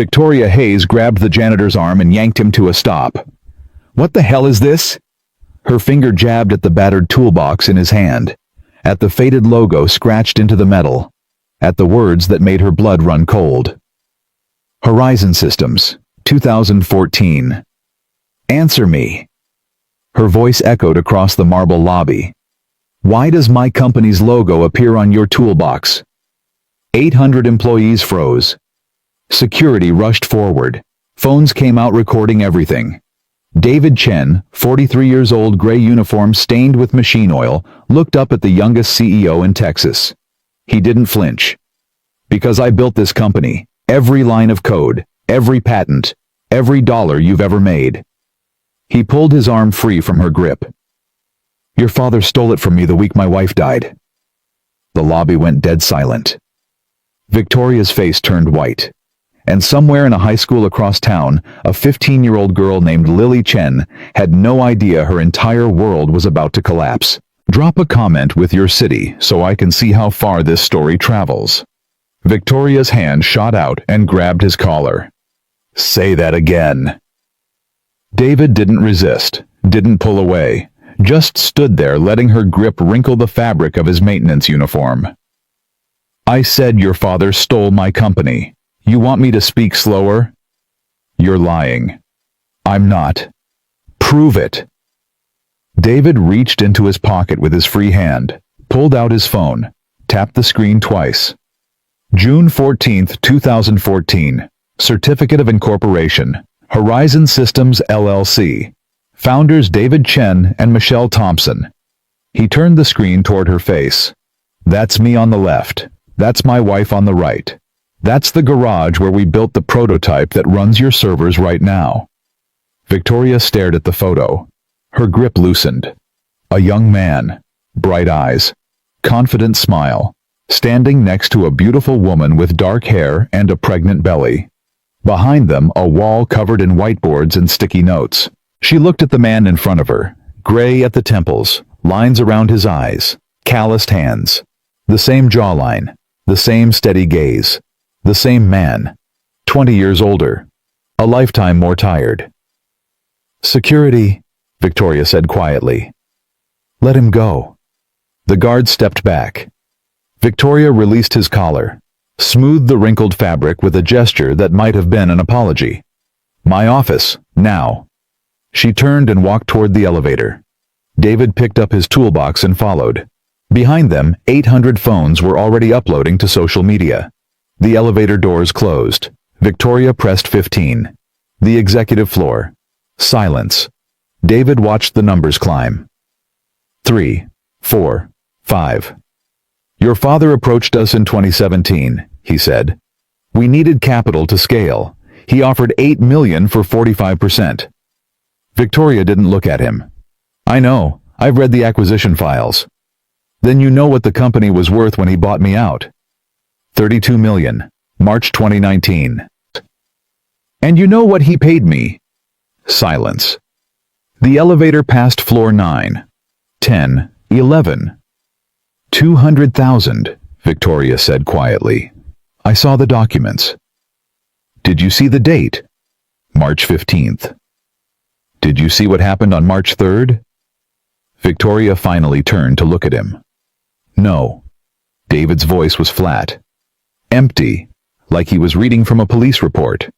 Victoria Hayes grabbed the janitor's arm and yanked him to a stop. "What the hell is this?" Her finger jabbed at the battered toolbox in his hand, at the faded logo scratched into the metal, at the words that made her blood run cold. Horizon Systems, 2014. "Answer me." Her voice echoed across the marble lobby. "Why does my company's logo appear on your toolbox?" 800 employees froze. Security rushed forward. Phones came out recording everything. David Chen, 43 years old, gray uniform stained with machine oil, looked up at the youngest CEO in Texas. He didn't flinch. "Because I built this company, every line of code, every patent, every dollar you've ever made." He pulled his arm free from her grip. "Your father stole it from me the week my wife died." The lobby went dead silent. Victoria's face turned white. And somewhere in a high school across town, a 15-year-old girl named Lily Chen had no idea her entire world was about to collapse. Drop a comment with your city so I can see how far this story travels. Victoria's hand shot out and grabbed his collar. "Say that again." David didn't resist, didn't pull away, just stood there letting her grip wrinkle the fabric of his maintenance uniform. "I said your father stole my company. You want me to speak slower?" "You're lying." "I'm not." "Prove it." David reached into his pocket with his free hand, pulled out his phone, tapped the screen twice. June 14th, 2014. Certificate of Incorporation. Horizon Systems, LLC. Founders David Chen and Michelle Thompson. He turned the screen toward her face. "That's me on the left. That's my wife on the right. That's the garage where we built the prototype that runs your servers right now." Victoria stared at the photo. Her grip loosened. A young man, bright eyes, confident smile, standing next to a beautiful woman with dark hair and a pregnant belly. Behind them, a wall covered in whiteboards and sticky notes. She looked at the man in front of her, gray at the temples, lines around his eyes, calloused hands. The same jawline, the same steady gaze. The same man, 20 years older, a lifetime more tired. "Security," Victoria said quietly. "Let him go." The guard stepped back. Victoria released his collar, smoothed the wrinkled fabric with a gesture that might have been an apology. "My office, now." She turned and walked toward the elevator. David picked up his toolbox and followed. Behind them, 800 phones were already uploading to social media. The elevator doors closed. Victoria pressed 15. The executive floor. Silence. David watched the numbers climb. 3, 4, 5. "Your father approached us in 2017, he said. "We needed capital to scale. He offered $8 million for 45%. Victoria didn't look at him. "I know. I've read the acquisition files." "Then you know what the company was worth when he bought me out." $32 million, March 2019. "And you know what he paid me?" Silence. The elevator passed floor 9, 10, 11. $200,000, Victoria said quietly. "I saw the documents." "Did you see the date?" March 15th. "Did you see what happened on March 3rd? Victoria finally turned to look at him. "No." David's voice was flat. Empty, like he was reading from a police report.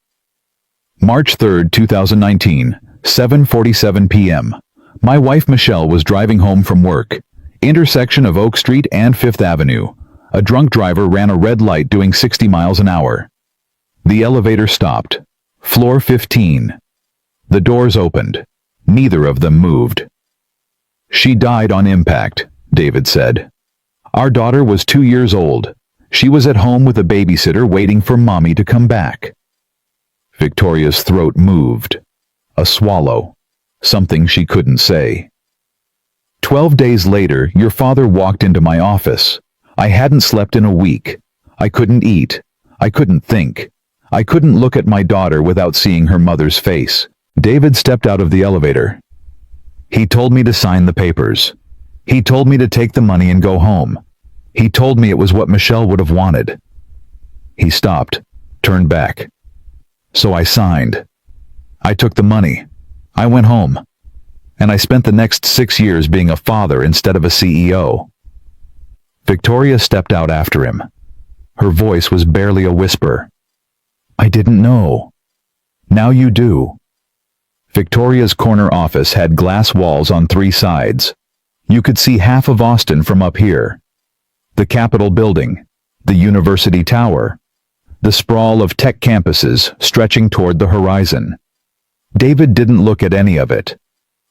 March 3rd, 2019, 7:47 p.m. My wife Michelle was driving home from work. Intersection of Oak Street and 5th Avenue. A drunk driver ran a red light doing 60 miles an hour. The elevator stopped. Floor 15. The doors opened. Neither of them moved. "She died on impact," David said. "Our daughter was 2 years old. She was at home with a babysitter waiting for mommy to come back." Victoria's throat moved. A swallow. Something she couldn't say. 12 days later, your father walked into my office. I hadn't slept in a week. I couldn't eat. I couldn't think. I couldn't look at my daughter without seeing her mother's face. David stepped out of the elevator. "He told me to sign the papers. He told me to take the money and go home. He told me it was what Michelle would have wanted." He stopped, turned back. So I signed. I took the money. I went home. And I spent the next 6 years being a father instead of a CEO. Victoria stepped out after him. Her voice was barely a whisper. I didn't know. Now you do. Victoria's corner office had glass walls on 3 sides. You could see half of Austin from up here. The Capitol building, the University Tower, the sprawl of tech campuses stretching toward the horizon. David didn't look at any of it.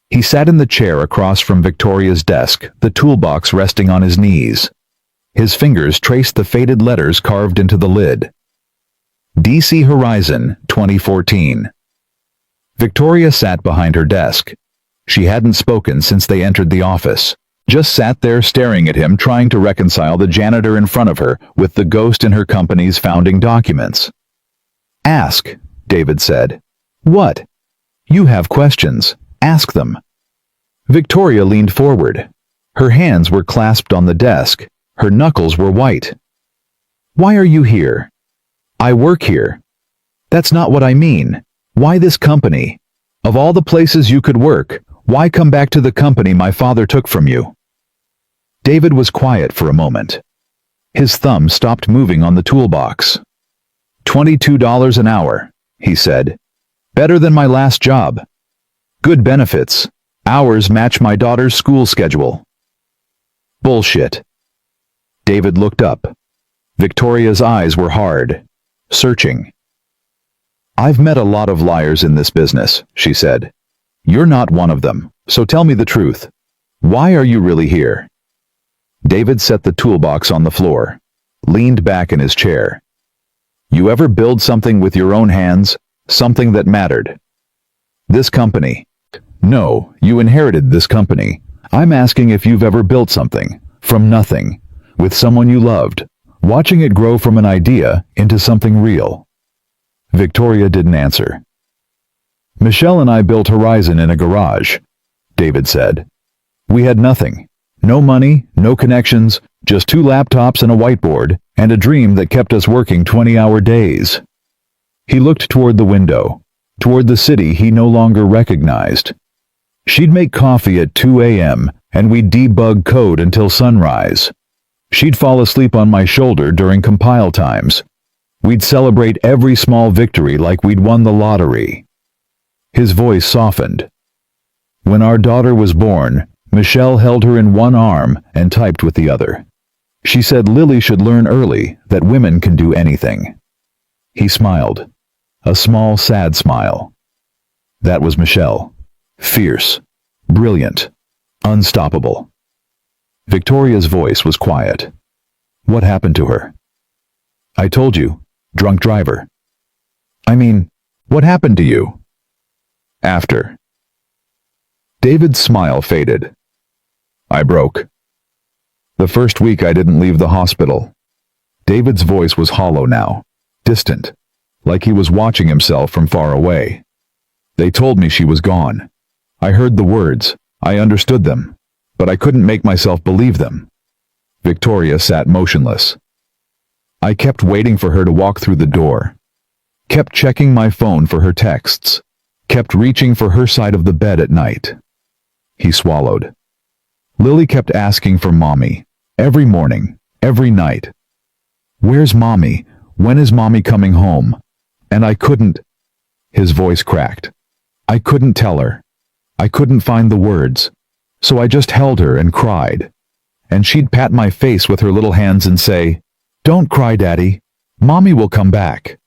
He sat in the chair across from Victoria's desk, the toolbox resting on his knees. His fingers traced the faded letters carved into the lid. DC Horizon, 2014. Victoria sat behind her desk. She hadn't spoken since they entered the office. Just sat there staring at him, trying to reconcile the janitor in front of her with the ghost in her company's founding documents. Ask, David said. What? You have questions. Ask them. Victoria leaned forward. Her hands were clasped on the desk. Her knuckles were white. Why are you here? I work here. That's not what I mean. Why this company? Of all the places you could work, why come back to the company my father took from you? David was quiet for a moment. His thumb stopped moving on the toolbox. $22 an hour, he said. Better than my last job. Good benefits. Hours match my daughter's school schedule. Bullshit. David looked up. Victoria's eyes were hard, searching. I've met a lot of liars in this business, she said. You're not one of them, so tell me the truth. Why are you really here? David set the toolbox on the floor, leaned back in his chair. You ever build something with your own hands, something that mattered? This company. No, you inherited this company. I'm asking if you've ever built something, from nothing, with someone you loved, watching it grow from an idea into something real. Victoria didn't answer. Michelle and I built Horizon in a garage, David said. We had nothing. No money, no connections, just 2 laptops and a whiteboard, and a dream that kept us working 20-hour days. He looked toward the window, toward the city he no longer recognized. She'd make coffee at 2 a.m., and we'd debug code until sunrise. She'd fall asleep on my shoulder during compile times. We'd celebrate every small victory like we'd won the lottery. His voice softened. When our daughter was born, Michelle held her in one arm and typed with the other. She said Lily should learn early that women can do anything. He smiled. A small, sad smile. That was Michelle. Fierce, brilliant, unstoppable. Victoria's voice was quiet. What happened to her? I told you, drunk driver. I mean, what happened to you? After. David's smile faded. I broke. The first week I didn't leave the hospital. David's voice was hollow now, distant, like he was watching himself from far away. They told me she was gone. I heard the words, I understood them, but I couldn't make myself believe them. Victoria sat motionless. I kept waiting for her to walk through the door, kept checking my phone for her texts, kept reaching for her side of the bed at night. He swallowed. Lily kept asking for Mommy, every morning, every night. Where's Mommy? When is Mommy coming home? And I couldn't. His voice cracked. I couldn't tell her. I couldn't find the words. So I just held her and cried. And she'd pat my face with her little hands and say, Don't cry, Daddy. Mommy will come back.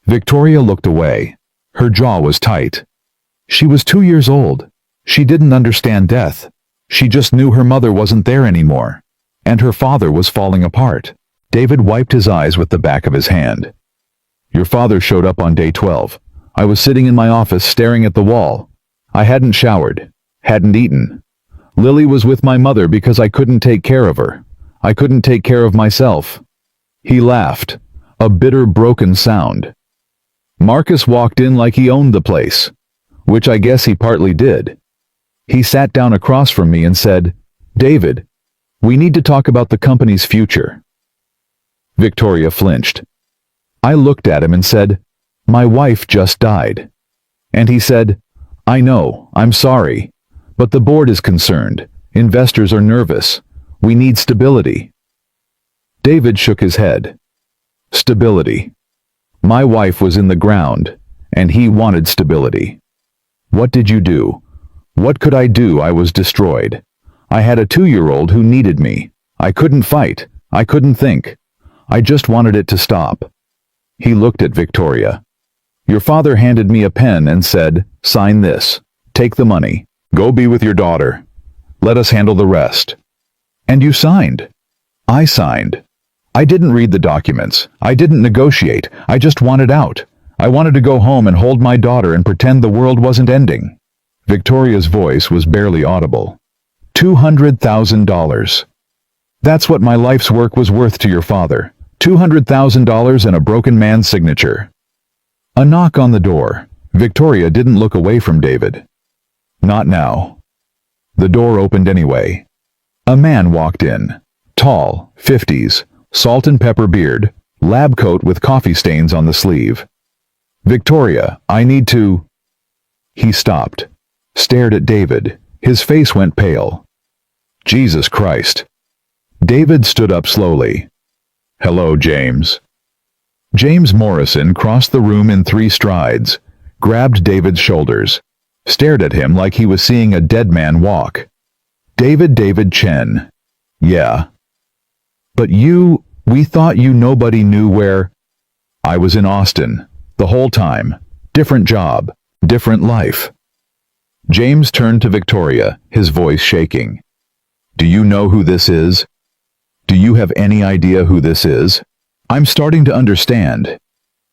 Victoria looked away. Her jaw was tight. She was 2 years old. She didn't understand death. She just knew her mother wasn't there anymore. And her father was falling apart. David wiped his eyes with the back of his hand. Your father showed up on day 12. I was sitting in my office staring at the wall. I hadn't showered, hadn't eaten. Lily was with my mother because I couldn't take care of her. I couldn't take care of myself. He laughed, a bitter, broken sound. Marcus walked in like he owned the place, which I guess he partly did. He sat down across from me and said, David, we need to talk about the company's future. Victoria flinched. I looked at him and said, My wife just died. And he said, I know, I'm sorry. But the board is concerned. Investors are nervous. We need stability. David shook his head. Stability. My wife was in the ground, and he wanted stability. What did you do? What could I do? I was destroyed. I had a 2-year-old who needed me. I couldn't fight. I couldn't think. I just wanted it to stop. He looked at Victoria. Your father handed me a pen and said, sign this. Take the money. Go be with your daughter. Let us handle the rest. And you signed. I signed. I didn't read the documents. I didn't negotiate. I just wanted out. I wanted to go home and hold my daughter and pretend the world wasn't ending. Victoria's voice was barely audible. $200,000. That's what my life's work was worth to your father. $200,000 and a broken man's signature. A knock on the door. Victoria didn't look away from David. Not now. The door opened anyway. A man walked in. Tall, 50s, salt and pepper beard, lab coat with coffee stains on the sleeve. Victoria, I need to... He stopped, stared at David. His face went pale. Jesus Christ. David stood up slowly. Hello, James. James Morrison crossed the room in 3 strides, grabbed David's shoulders, stared at him like he was seeing a dead man walk. David Chen. Yeah. But we thought nobody knew where... I was in Austin, the whole time. Different job, different life. James turned to Victoria, his voice shaking. Do you know who this is? Do you have any idea who this is? I'm starting to understand.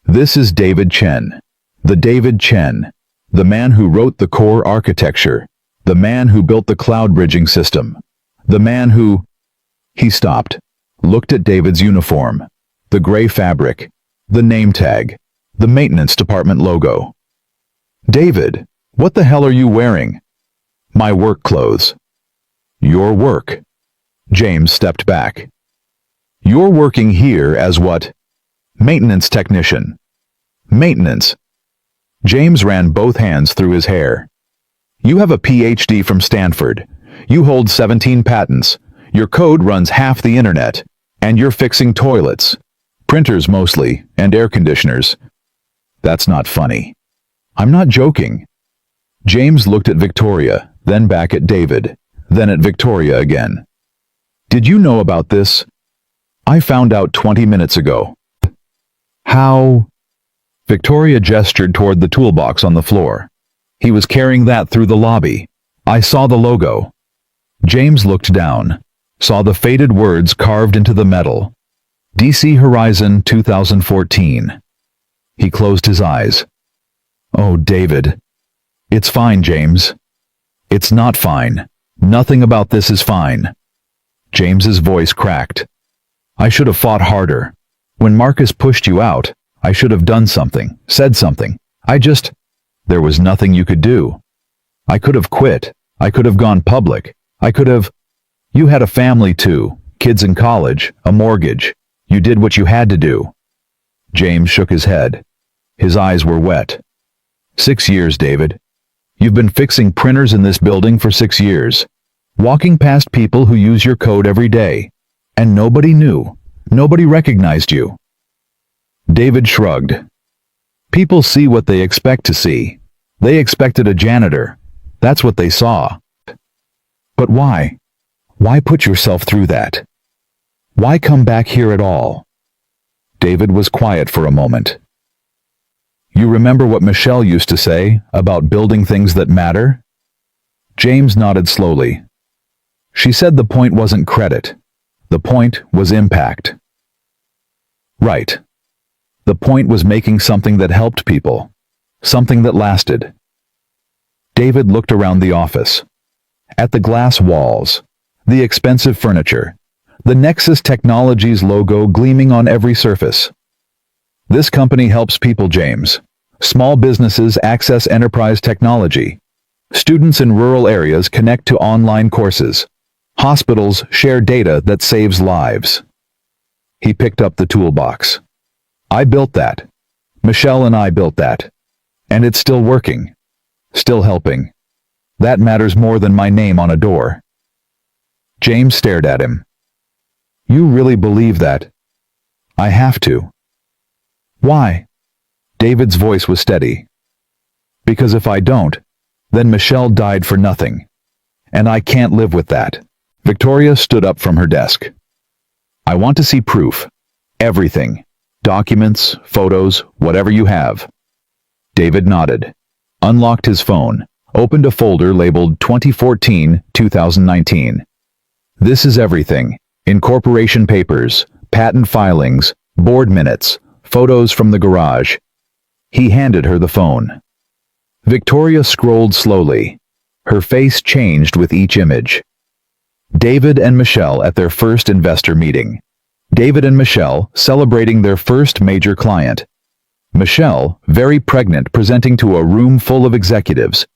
This is David Chen. The David Chen. The man who wrote the core architecture. The man who built the cloud bridging system. The man who... He stopped, looked at David's uniform. The gray fabric. The name tag. The maintenance department logo. David, what the hell are you wearing? My work clothes. Your work. James stepped back. You're working here as what? Maintenance technician. Maintenance. James ran both hands through his hair. You have a PhD from Stanford. You hold 17 patents. Your code runs half the internet. And you're fixing toilets. Printers mostly, and air conditioners. That's not funny. I'm not joking. James looked at Victoria, then back at David, then at Victoria again. Did you know about this? I found out 20 minutes ago. How? Victoria gestured toward the toolbox on the floor. He was carrying that through the lobby. I saw the logo. James looked down, saw the faded words carved into the metal. DC Horizon 2014. He closed his eyes. Oh, David. It's fine, James. It's not fine. Nothing about this is fine. James's voice cracked. I should have fought harder. When Marcus pushed you out, I should have done something, said something. There was nothing you could do. I could have quit. I could have gone public. You had a family too, kids in college, a mortgage. You did what you had to do. James shook his head. His eyes were wet. 6 years, David. You've been fixing printers in this building for 6 years. Walking past people who use your code every day. And nobody knew. Nobody recognized you. David shrugged. People see what they expect to see. They expected a janitor. That's what they saw. But why? Why put yourself through that? Why come back here at all? David was quiet for a moment. You remember what Michelle used to say about building things that matter? James nodded slowly. She said the point wasn't credit. The point was impact. Right. The point was making something that helped people. Something that lasted. David looked around the office. At the glass walls, the expensive furniture, the Nexus Technologies logo gleaming on every surface. This company helps people, James. Small businesses access enterprise technology. Students in rural areas connect to online courses. Hospitals share data that saves lives. He picked up the toolbox. I built that. Michelle and I built that. And it's still working. Still helping. That matters more than my name on a door. James stared at him. You really believe that? I have to. Why? David's voice was steady. Because if I don't, then Michelle died for nothing. And I can't live with that. Victoria stood up from her desk. I want to see proof. Everything. Documents, photos, whatever you have. David nodded, unlocked his phone, opened a folder labeled 2014-2019. This is everything. Incorporation papers, patent filings, board minutes, photos from the garage. He handed her the phone. Victoria scrolled slowly. Her face changed with each image. David and Michelle at their first investor meeting. David and Michelle celebrating their first major client. Michelle, very pregnant, presenting to a room full of executives.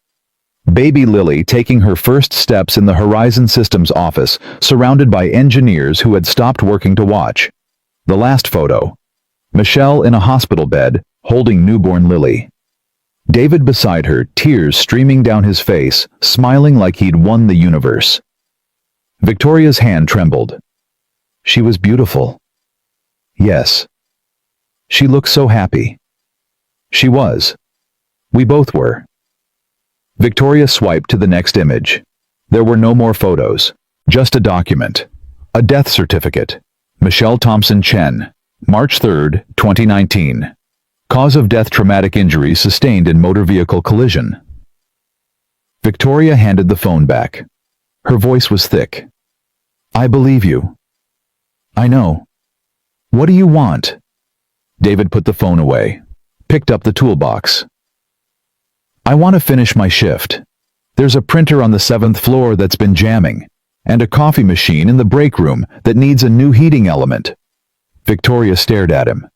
Baby Lily taking her first steps in the Horizon Systems office, surrounded by engineers who had stopped working to watch. The last photo. Michelle in a hospital bed, holding newborn Lily. David beside her, tears streaming down his face, smiling like he'd won the universe. Victoria's hand trembled. She was beautiful. Yes. She looked so happy. She was. We both were. Victoria swiped to the next image. There were no more photos. Just a document. A death certificate. Michelle Thompson Chen. March 3, 2019. Cause of death: traumatic injury sustained in motor vehicle collision. Victoria handed the phone back. Her voice was thick. I believe you. I know. What do you want? David put the phone away, picked up the toolbox. I want to finish my shift. There's a printer on the 7th floor that's been jamming, and a coffee machine in the break room that needs a new heating element. Victoria stared at him.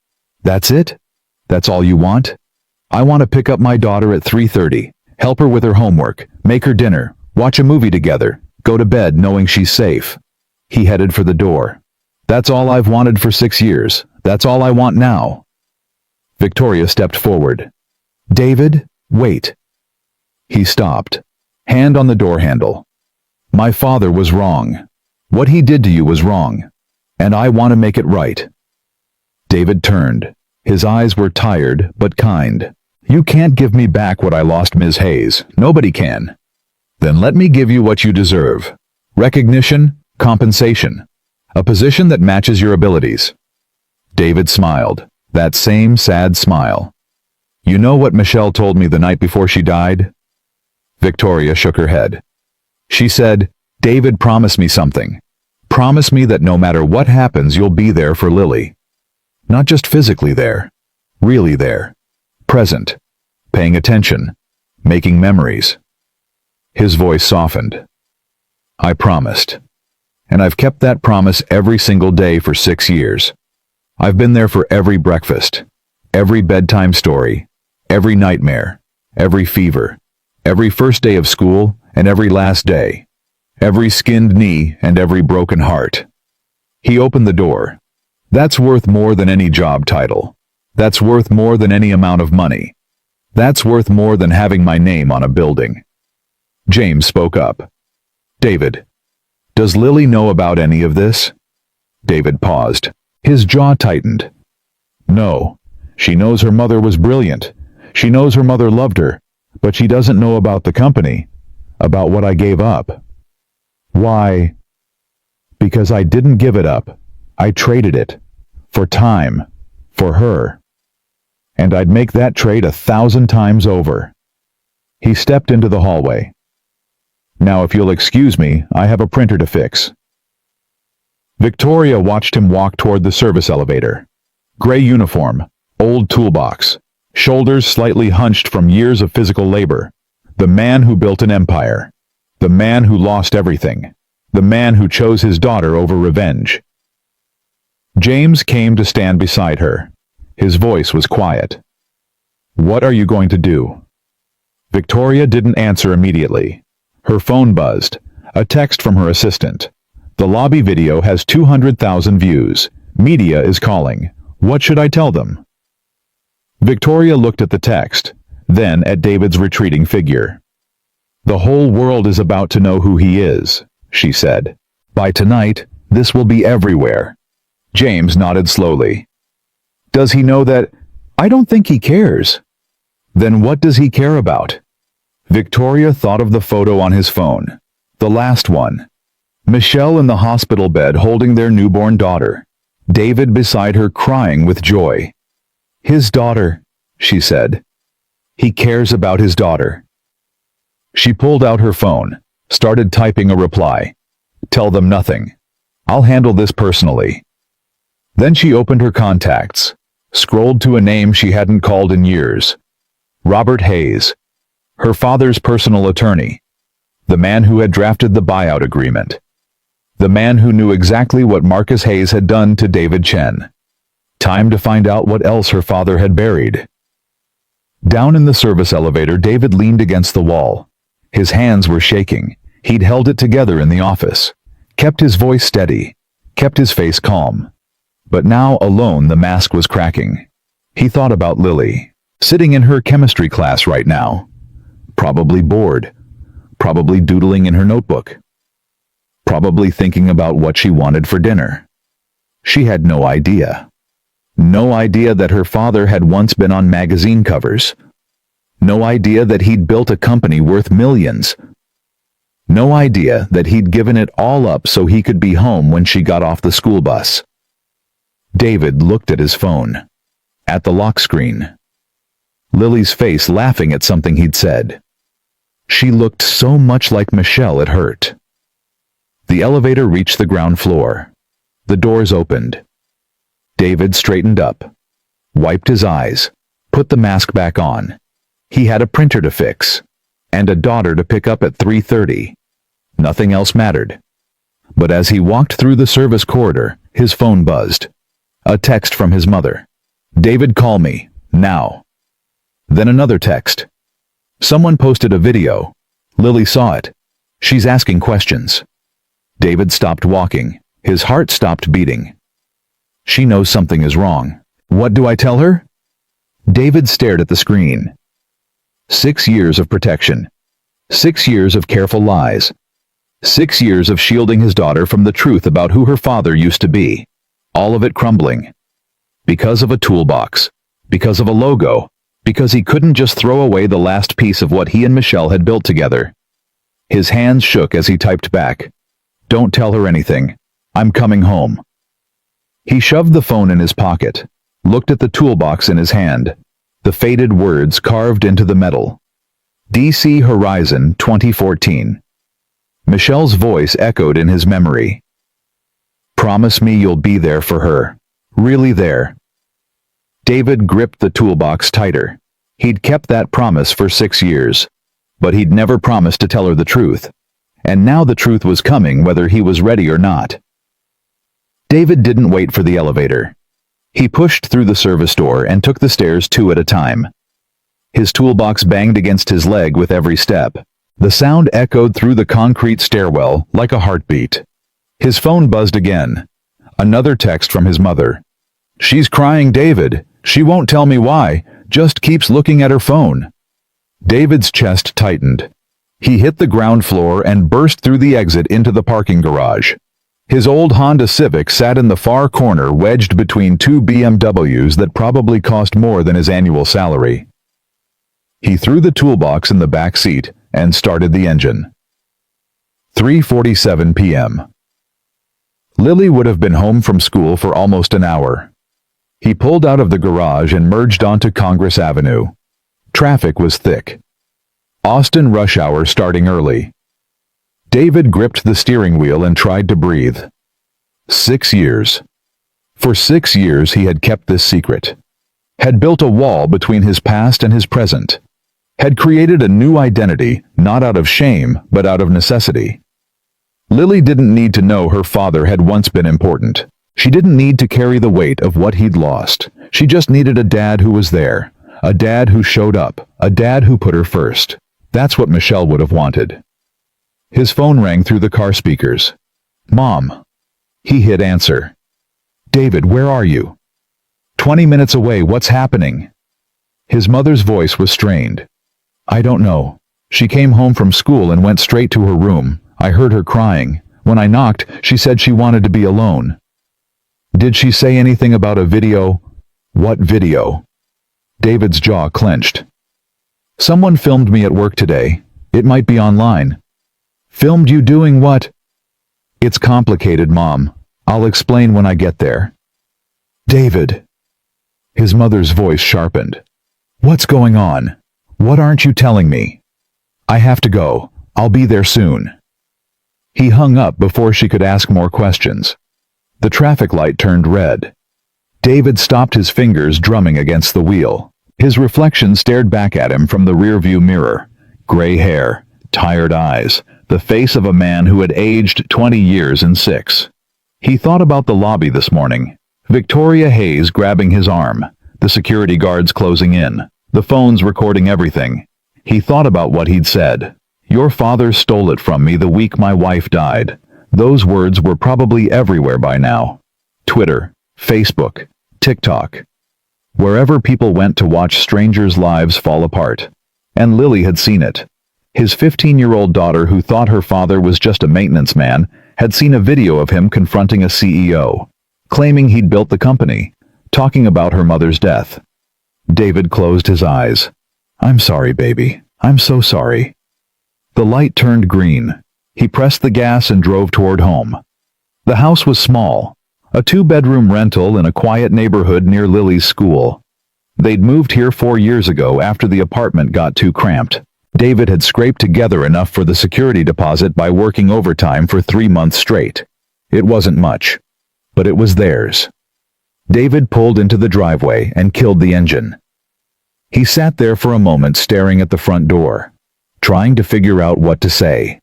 That's it? That's all you want? I want to pick up my daughter at 3:30, help her with her homework, make her dinner, watch a movie together, go to bed knowing she's safe. He headed for the door. That's all I've wanted for 6 years. That's all I want now. Victoria stepped forward. David, wait. He stopped, hand on the door handle. My father was wrong. What he did to you was wrong. And I want to make it right. David turned. His eyes were tired but kind. You can't give me back what I lost, Ms. Hayes. Nobody can. Then let me give you what you deserve. Recognition, compensation. A position that matches your abilities. David smiled, that same sad smile. You know what Michelle told me the night before she died? Victoria shook her head. She said, David, promise me something. Promise me that no matter what happens, you'll be there for Lily. Not just physically there, really there. Present, paying attention, making memories. His voice softened. I promised. And I've kept that promise every single day for 6 years. I've been there for every breakfast, every bedtime story, every nightmare, every fever, every first day of school, and every last day, every skinned knee and every broken heart. He opened the door. That's worth more than any job title. That's worth more than any amount of money. That's worth more than having my name on a building. James spoke up. David, does Lily know about any of this? David paused. His jaw tightened. No. She knows her mother was brilliant. She knows her mother loved her. But she doesn't know about the company. About what I gave up. Why? Because I didn't give it up. I traded it. For time. For her. And I'd make that trade 1,000 times over. He stepped into the hallway. Now if you'll excuse me, I have a printer to fix. Victoria watched him walk toward the service elevator. Gray uniform, old toolbox, shoulders slightly hunched from years of physical labor. The man who built an empire. The man who lost everything. The man who chose his daughter over revenge. James came to stand beside her. His voice was quiet. What are you going to do? Victoria didn't answer immediately. Her phone buzzed. A text from her assistant. The lobby video has 200,000 views. Media is calling. What should I tell them? Victoria looked at the text, then at David's retreating figure. "The whole world is about to know who he is," she said. "By tonight, this will be everywhere." James nodded slowly. "Does he know that—" "I don't think he cares." "Then what does he care about?" Victoria thought of the photo on his phone. The last one. Michelle in the hospital bed holding their newborn daughter. David beside her crying with joy. "His daughter," she said. "He cares about his daughter." She pulled out her phone, started typing a reply. "Tell them nothing. I'll handle this personally." Then she opened her contacts, scrolled to a name she hadn't called in years. Robert Hayes, her father's personal attorney, the man who had drafted the buyout agreement, the man who knew exactly what Marcus Hayes had done to David Chen. Time to find out what else her father had buried. Down in the service elevator, David leaned against the wall. His hands were shaking. He'd held it together in the office, kept his voice steady, kept his face calm. But now, alone, the mask was cracking. He thought about Lily, sitting in her chemistry class right now. Probably bored. Probably doodling in her notebook. Probably thinking about what she wanted for dinner. She had no idea. No idea that her father had once been on magazine covers. No idea that he'd built a company worth millions. No idea that he'd given it all up so he could be home when she got off the school bus. David looked at his phone. At the lock screen. Lily's face laughing at something he'd said. She looked so much like Michelle it hurt. The elevator reached the ground floor. The doors opened. David straightened up, wiped his eyes, put the mask back on. He had a printer to fix, and a daughter to pick up at 3:30. Nothing else mattered. But as he walked through the service corridor, his phone buzzed. A text from his mother. "David, call me, now." Then another text. Someone posted a video. Lily saw it. She's asking questions. David stopped walking. His heart stopped beating. She knows something is wrong. What do I tell her? David stared at the screen. 6 years of protection. 6 years of careful lies. 6 years of shielding his daughter from the truth about who her father used to be. All of it crumbling. Because of a toolbox. Because of a logo. Because he couldn't just throw away the last piece of what he and Michelle had built together. His hands shook as he typed back. "Don't tell her anything. I'm coming home." He shoved the phone in his pocket, looked at the toolbox in his hand, the faded words carved into the metal. DC Horizon 2014. Michelle's voice echoed in his memory. "Promise me you'll be there for her. Really there." David gripped the toolbox tighter. He'd kept that promise for 6 years, but he'd never promised to tell her the truth. And now the truth was coming whether he was ready or not. David didn't wait for the elevator. He pushed through the service door and took the stairs 2 at a time. His toolbox banged against his leg with every step. The sound echoed through the concrete stairwell like a heartbeat. His phone buzzed again. Another text from his mother. "She's crying, David. She won't tell me why, just keeps looking at her phone." David's chest tightened. He hit the ground floor and burst through the exit into the parking garage. His old Honda Civic sat in the far corner wedged between 2 BMWs that probably cost more than his annual salary. He threw the toolbox in the back seat and started the engine. 3:47 p.m. Lily would have been home from school for almost an hour. He pulled out of the garage and merged onto Congress Avenue. Traffic was thick. Austin rush hour starting early. David gripped the steering wheel and tried to breathe. 6 years. For 6 years he had kept this secret. Had built a wall between his past and his present. Had created a new identity, not out of shame, but out of necessity. Lily didn't need to know her father had once been important. She didn't need to carry the weight of what he'd lost. She just needed a dad who was there. A dad who showed up. A dad who put her first. That's what Michelle would have wanted. His phone rang through the car speakers. "Mom." He hit answer. "David, where are you?" 20 minutes away, what's happening?" His mother's voice was strained. I don't know. She came home from school and went straight to her room. I heard her crying. When I knocked, she said she wanted to be alone. Did she say anything about a video? What video? David's jaw clenched. Someone filmed me at work today. It might be online. Filmed you doing what? It's complicated, Mom. I'll explain when I get there. David. His mother's voice sharpened. What's going on? What aren't you telling me? I have to go. I'll be there soon. He hung up before she could ask more questions. The traffic light turned red. David stopped, his fingers drumming against the wheel. His reflection stared back at him from the rearview mirror. Gray hair, tired eyes, the face of a man who had aged 20 years in 6. He thought about the lobby this morning. Victoria Hayes grabbing his arm, the security guards closing in, the phones recording everything. He thought about what he'd said. Your father stole it from me the week my wife died. Those words were probably everywhere by now. Twitter, Facebook, TikTok. Wherever people went to watch strangers' lives fall apart. And Lily had seen it. His 15-year-old daughter, who thought her father was just a maintenance man, had seen a video of him confronting a CEO, claiming he'd built the company, talking about her mother's death. David closed his eyes. I'm sorry, baby. I'm so sorry. The light turned green. He pressed the gas and drove toward home. The house was small, a 2-bedroom rental in a quiet neighborhood near Lily's school. They'd moved here 4 years ago after the apartment got too cramped. David had scraped together enough for the security deposit by working overtime for 3 months straight. It wasn't much, but it was theirs. David pulled into the driveway and killed the engine. He sat there for a moment staring at the front door, trying to figure out what to say.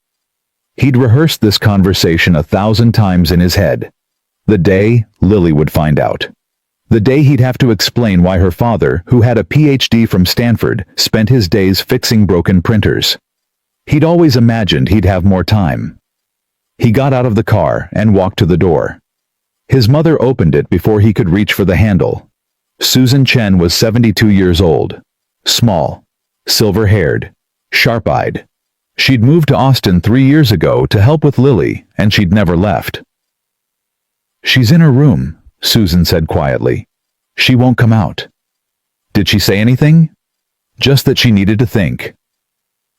He'd rehearsed this conversation 1,000 times in his head. The day Lily would find out. The day he'd have to explain why her father, who had a PhD from Stanford, spent his days fixing broken printers. He'd always imagined he'd have more time. He got out of the car and walked to the door. His mother opened it before he could reach for the handle. Susan Chen was 72 years old. Small, silver-haired, sharp-eyed. She'd moved to Austin 3 years ago to help with Lily, and she'd never left. She's in her room, Susan said quietly. She won't come out. Did she say anything? Just that she needed to think.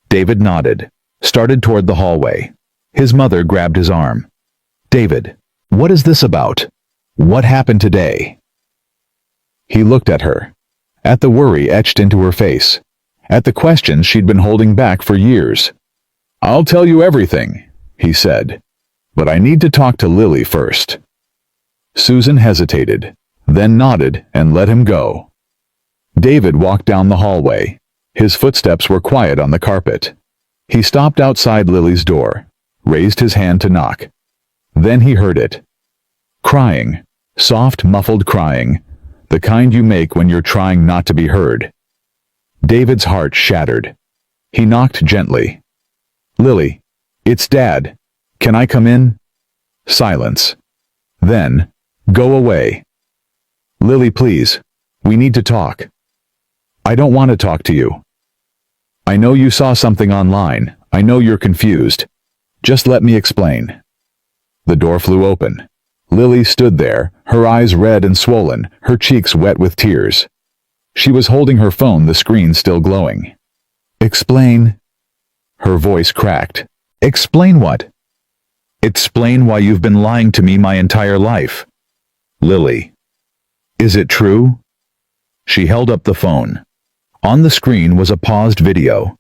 David nodded, started toward the hallway. His mother grabbed his arm. David, what is this about? What happened today? He looked at her, at the worry etched into her face, at the questions she'd been holding back for years. I'll tell you everything, he said, but I need to talk to Lily first. Susan hesitated, then nodded and let him go. David walked down the hallway. His footsteps were quiet on the carpet. He stopped outside Lily's door, raised his hand to knock. Then he heard it. Crying, soft, muffled crying, the kind you make when you're trying not to be heard. David's heart shattered. He knocked gently. Lily, it's Dad. Can I come in? Silence. Then, go away. Lily, please. We need to talk. I don't want to talk to you. I know you saw something online. I know you're confused. Just let me explain. The door flew open. Lily stood there, her eyes red and swollen, her cheeks wet with tears. She was holding her phone, the screen still glowing. Explain. Her voice cracked. Explain what? Explain why you've been lying to me my entire life. Lily. Is it true? She held up the phone. On the screen was a paused video.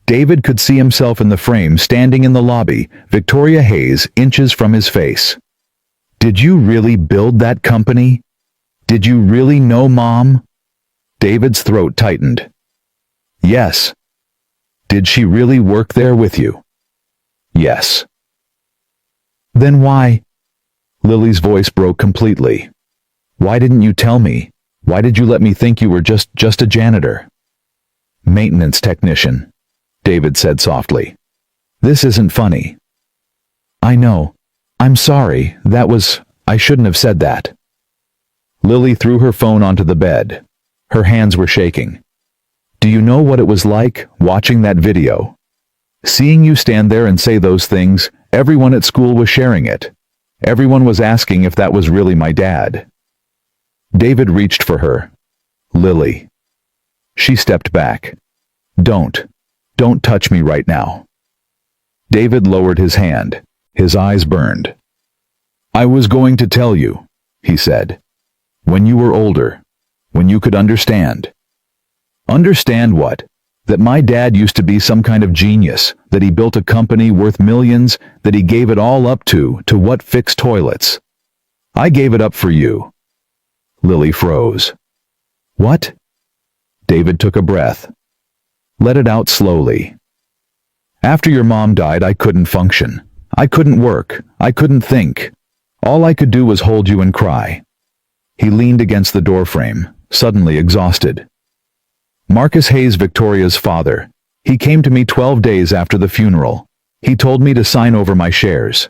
David could see himself in the frame standing in the lobby, Victoria Hayes inches from his face. Did you really build that company? Did you really know Mom? David's throat tightened. Yes. Did she really work there with you? Yes. Then why? Lily's voice broke completely. Why didn't you tell me? Why did you let me think you were just a janitor? Maintenance technician, David said softly. This isn't funny. I know. I'm sorry, I shouldn't have said that. Lily threw her phone onto the bed. Her hands were shaking. Do you know what it was like watching that video? Seeing you stand there and say those things, everyone at school was sharing it. Everyone was asking if that was really my dad. David reached for her. Lily. She stepped back. Don't touch me right now. David lowered his hand. His eyes burned. I was going to tell you, he said. When you were older. When you could understand. Understand what? That my dad used to be some kind of genius, that he built a company worth millions, that he gave it all up to what fix toilets. I gave it up for you. Lily froze. What? David took a breath. Let it out slowly. After your mom died, I couldn't function. I couldn't work. I couldn't think. All I could do was hold you and cry. He leaned against the doorframe, suddenly exhausted. Marcus Hayes, Victoria's father. He came to me 12 days after the funeral. He told me to sign over my shares.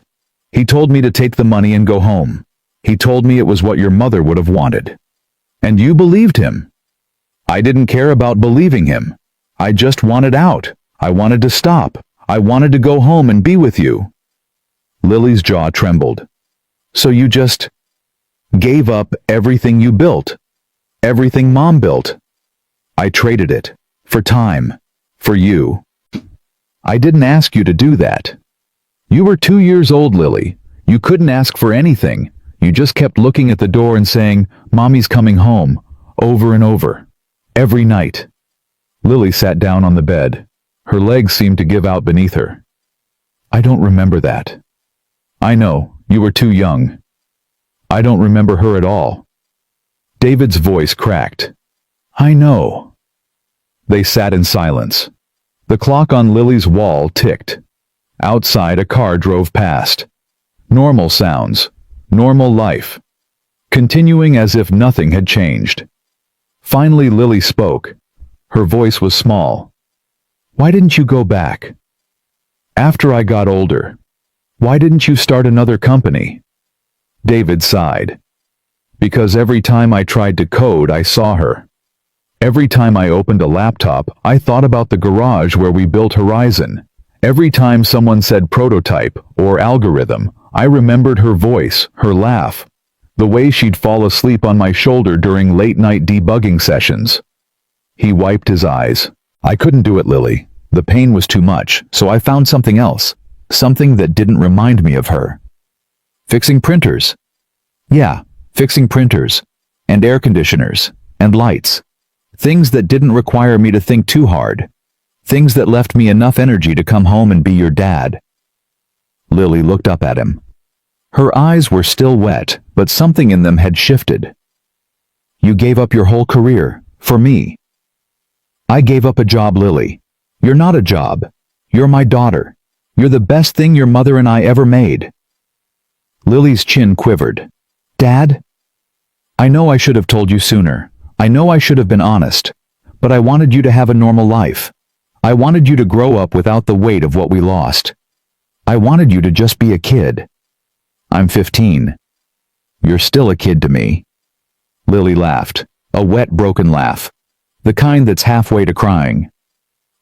He told me to take the money and go home. He told me it was what your mother would have wanted. And you believed him. I didn't care about believing him. I just wanted out. I wanted to stop. I wanted to go home and be with you. Lily's jaw trembled. So you just gave up everything you built? Everything Mom built? I traded it. For time. For you. I didn't ask you to do that. You were 2 years old, Lily. You couldn't ask for anything. You just kept looking at the door and saying, Mommy's coming home, over and over. Every night. Lily sat down on the bed. Her legs seemed to give out beneath her. I don't remember that. I know, you were too young. I don't remember her at all. David's voice cracked. I know. They sat in silence. The clock on Lily's wall ticked. Outside, a car drove past. Normal sounds. Normal life. Continuing as if nothing had changed. Finally, Lily spoke. Her voice was small. Why didn't you go back? After I got older. Why didn't you start another company? David sighed. Because every time I tried to code, I saw her. Every time I opened a laptop, I thought about the garage where we built Horizon. Every time someone said prototype or algorithm, I remembered her voice, her laugh, the way she'd fall asleep on my shoulder during late-night debugging sessions. He wiped his eyes. I couldn't do it, Lily. The pain was too much, so I found something else. Something that didn't remind me of her. Fixing printers. Yeah, fixing printers. And air conditioners. And lights. Things that didn't require me to think too hard. Things that left me enough energy to come home and be your dad. Lily looked up at him. Her eyes were still wet, but something in them had shifted. You gave up your whole career, for me. I gave up a job, Lily. You're not a job. You're my daughter. You're the best thing your mother and I ever made. Lily's chin quivered. Dad? I know I should have told you sooner. I know I should have been honest. But I wanted you to have a normal life. I wanted you to grow up without the weight of what we lost. I wanted you to just be a kid. I'm 15. You're still a kid to me. Lily laughed, a wet, broken laugh. The kind that's halfway to crying.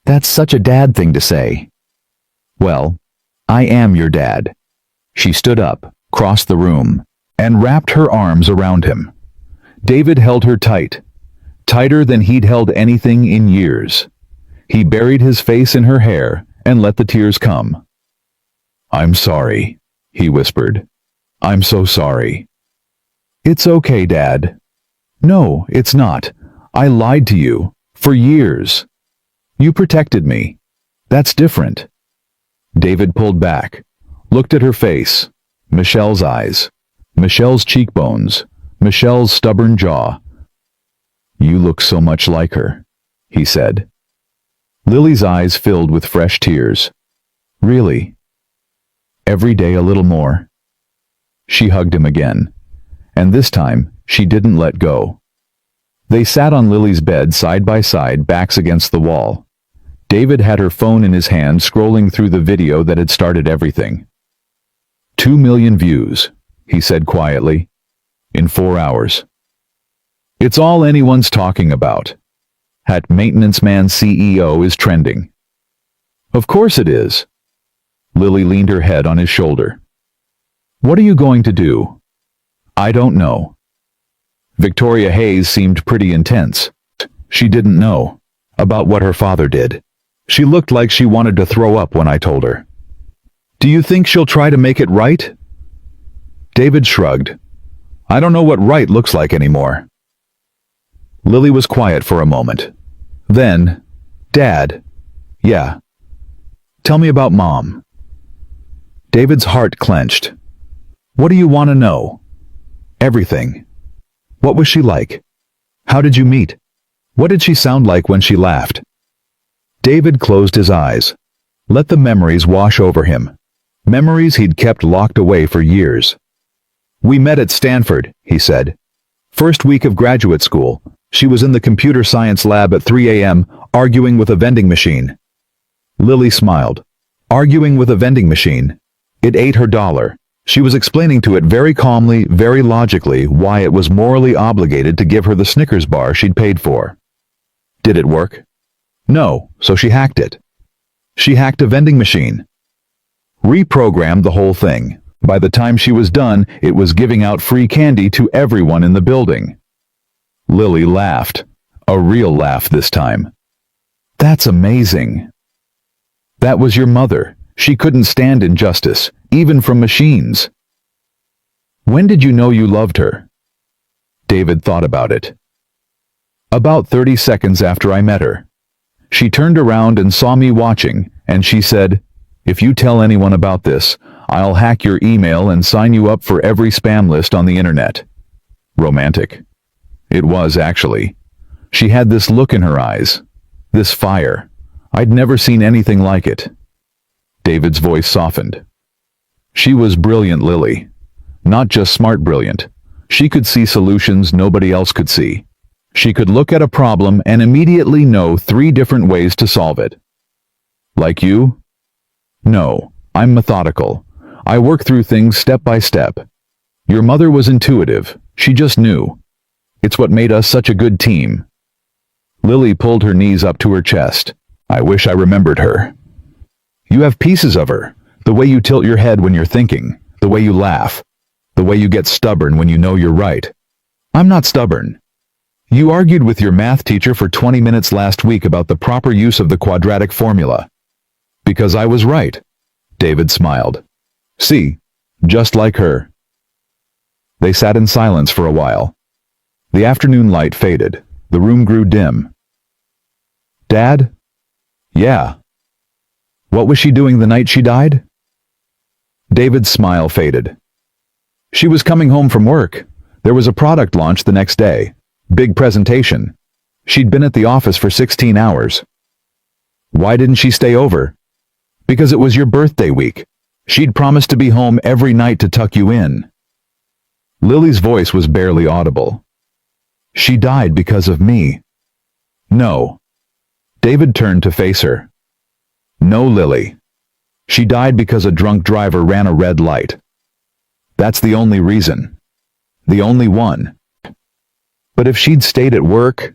That's such a dad thing to say. Well, I am your dad. She stood up, crossed the room, and wrapped her arms around him. David held her tight, tighter than he'd held anything in years. He buried his face in her hair and let the tears come. I'm sorry, he whispered. I'm so sorry. It's okay, Dad. No, it's not. I lied to you, for years. You protected me. That's different. David pulled back, looked at her face, Michelle's eyes, Michelle's cheekbones, Michelle's stubborn jaw. You look so much like her, he said. Lily's eyes filled with fresh tears. Really? Every day a little more. She hugged him again, and this time she didn't let go. They sat on Lily's bed side by side, backs against the wall. David had her phone in his hand, scrolling through the video that had started everything. 2 million views, he said quietly, in 4 hours. It's all anyone's talking about. at Maintenance Man CEO is trending. Of course it is. Lily leaned her head on his shoulder. What are you going to do? I don't know. Victoria Hayes seemed pretty intense. She didn't know about what her father did. She looked like she wanted to throw up when I told her. Do you think she'll try to make it right? David shrugged. I don't know what right looks like anymore. Lily was quiet for a moment. Then, Dad. Yeah. Tell me about Mom. David's heart clenched. What do you want to know? Everything. What was she like? How did you meet? What did she sound like when she laughed? David closed his eyes. Let the memories wash over him. Memories he'd kept locked away for years. We met at Stanford, he said. First week of graduate school. She was in the computer science lab at 3 a.m., arguing with a vending machine. Lily smiled. Arguing with a vending machine. It ate her dollar. She was explaining to it very calmly, very logically, why it was morally obligated to give her the Snickers bar she'd paid for. Did it work? No, so she hacked it. She hacked a vending machine. Reprogrammed the whole thing. By the time she was done, it was giving out free candy to everyone in the building. Lily laughed. A real laugh this time. That's amazing. That was your mother. She couldn't stand injustice, even from machines. When did you know you loved her? David thought about it. About 30 seconds after I met her. She turned around and saw me watching, and she said, if you tell anyone about this, I'll hack your email and sign you up for every spam list on the internet. Romantic. It was, actually. She had this look in her eyes. This fire. I'd never seen anything like it. David's voice softened. She was brilliant, Lily. Not just smart brilliant. She could see solutions nobody else could see. She could look at a problem and immediately know 3 different ways to solve it. Like you? No, I'm methodical. I work through things step by step. Your mother was intuitive. She just knew. It's what made us such a good team. Lily pulled her knees up to her chest. I wish I remembered her. You have pieces of her. The way you tilt your head when you're thinking. The way you laugh. The way you get stubborn when you know you're right. I'm not stubborn. You argued with your math teacher for 20 minutes last week about the proper use of the quadratic formula. Because I was right. David smiled. See, just like her. They sat in silence for a while. The afternoon light faded. The room grew dim. Dad? Yeah. What was she doing the night she died? David's smile faded. She was coming home from work. There was a product launch the next day. Big presentation. She'd been at the office for 16 hours. Why didn't she stay over? Because it was your birthday week. She'd promised to be home every night to tuck you in. Lily's voice was barely audible. She died because of me. No. David turned to face her. No, Lily. She died because a drunk driver ran a red light. That's the only reason. The only one. But if she'd stayed at work,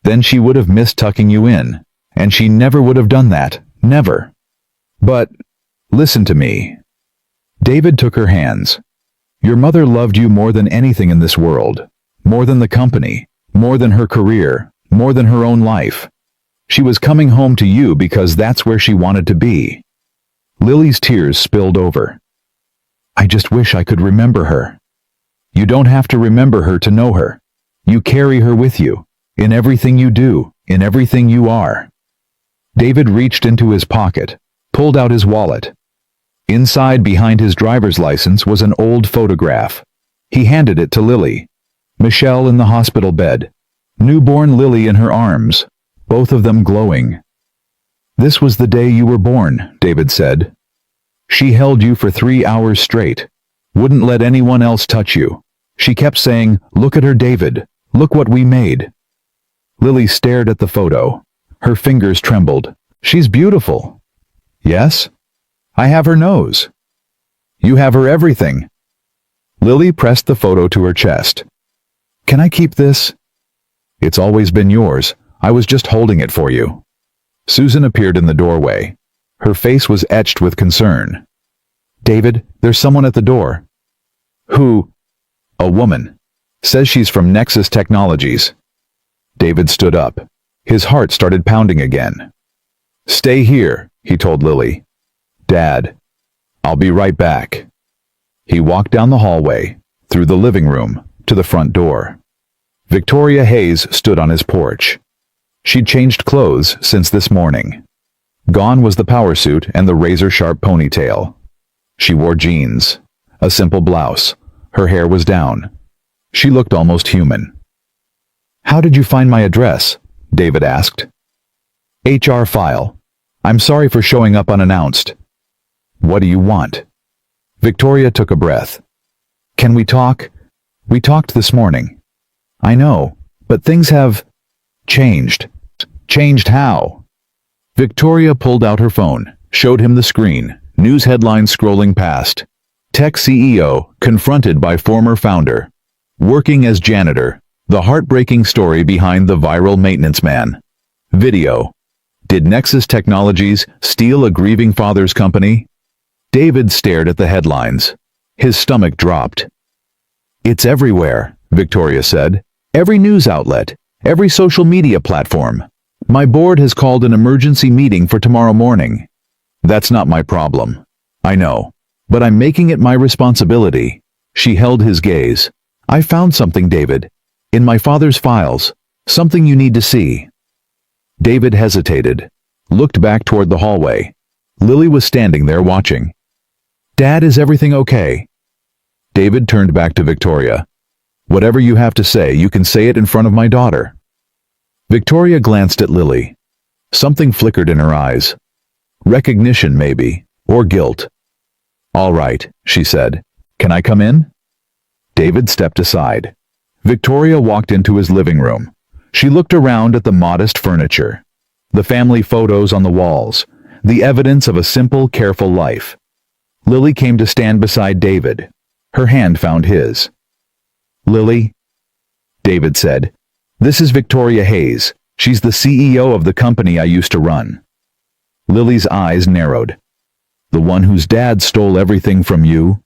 then she would have missed tucking you in, and she never would have done that. Never. But, listen to me. David took her hands. Your mother loved you more than anything in this world. More than the company. More than her career. More than her own life. She was coming home to you because that's where she wanted to be. Lily's tears spilled over. I just wish I could remember her. You don't have to remember her to know her. You carry her with you. In everything you do. In everything you are. David reached into his pocket. Pulled out his wallet. Inside, behind his driver's license, was an old photograph. He handed it to Lily. Michelle in the hospital bed. Newborn Lily in her arms. Both of them glowing. This was the day you were born, David said. She held you for 3 hours straight. Wouldn't let anyone else touch you. She kept saying, look at her, David. Look what we made. Lily stared at the photo. Her fingers trembled. She's beautiful. Yes? I have her nose. You have her everything. Lily pressed the photo to her chest. Can I keep this? It's always been yours. I was just holding it for you. Susan appeared in the doorway. Her face was etched with concern. David, there's someone at the door. Who? A woman. Says she's from Nexus Technologies. David stood up. His heart started pounding again. Stay here, he told Lily. Dad, I'll be right back. He walked down the hallway, through the living room, to the front door. Victoria Hayes stood on his porch. She'd changed clothes since this morning. Gone was the power suit and the razor-sharp ponytail. She wore jeans, a simple blouse. Her hair was down. She looked almost human. How did you find my address? David asked. HR file. I'm sorry for showing up unannounced. What do you want? Victoria took a breath. Can we talk? We talked this morning. I know, but things have changed. Changed how? Victoria pulled out her phone, showed him the screen, news headlines scrolling past. Tech CEO confronted by former founder. Working as janitor, the heartbreaking story behind the viral maintenance man. Video. Did Nexus Technologies steal a grieving father's company? David stared at the headlines. His stomach dropped. It's everywhere, Victoria said. Every news outlet, every social media platform. My board has called an emergency meeting for tomorrow morning. That's not my problem. I know. But I'm making it my responsibility. She held his gaze. I found something, David. In my father's files. Something you need to see. David hesitated, looked back toward the hallway. Lily was standing there watching. Dad, is everything okay? David turned back to Victoria. Whatever you have to say, you can say it in front of my daughter. Victoria glanced at Lily. Something flickered in her eyes. Recognition, maybe, or guilt. All right, she said. Can I come in? David stepped aside. Victoria walked into his living room. She looked around at the modest furniture, the family photos on the walls, the evidence of a simple, careful life. Lily came to stand beside David. Her hand found his. Lily, David said, this is Victoria Hayes. She's the CEO of the company I used to run. Lily's eyes narrowed. The one whose dad stole everything from you?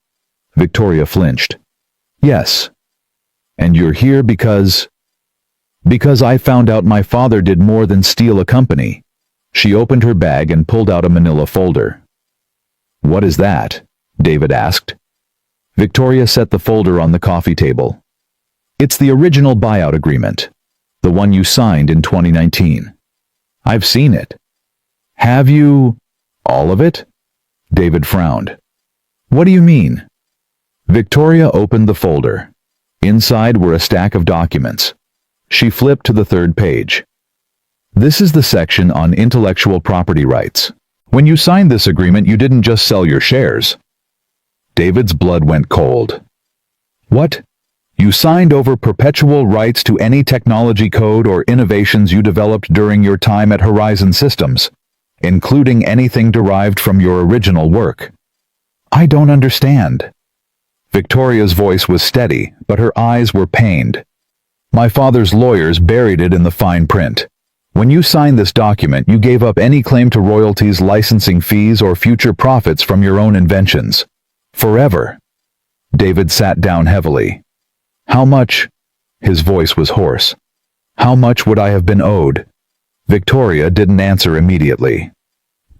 Victoria flinched. Yes. And you're here because... Because I found out my father did more than steal a company. She opened her bag and pulled out a manila folder. What is that? David asked. Victoria set the folder on the coffee table. It's the original buyout agreement. The one you signed in 2019. I've seen it. Have you... all of it? David frowned. What do you mean? Victoria opened the folder. Inside were a stack of documents. She flipped to the third page. This is the section on intellectual property rights. When you signed this agreement, you didn't just sell your shares. David's blood went cold. What? You signed over perpetual rights to any technology code or innovations you developed during your time at Horizon Systems, including anything derived from your original work. I don't understand. Victoria's voice was steady, but her eyes were pained. My father's lawyers buried it in the fine print. When you signed this document, you gave up any claim to royalties, licensing fees, or future profits from your own inventions. Forever. David sat down heavily. How much? His voice was hoarse. How much would I have been owed? Victoria didn't answer immediately.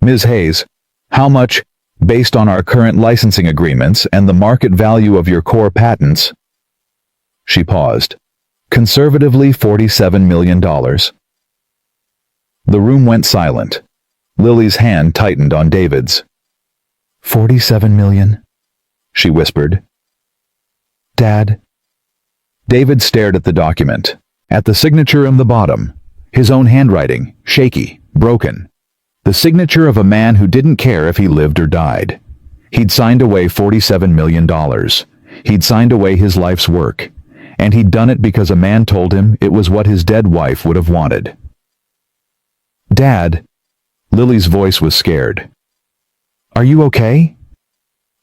Ms. Hayes, how much, based on our current licensing agreements and the market value of your core patents? She paused. Conservatively, $47 million. The room went silent. Lily's hand tightened on David's. 47 million, she whispered. Dad. David stared at the document, at the signature on the bottom, his own handwriting, shaky, broken. The signature of a man who didn't care if he lived or died. He'd signed away $47 million. He'd signed away his life's work. And he'd done it because a man told him it was what his dead wife would have wanted. Dad. Lily's voice was scared. Are you okay?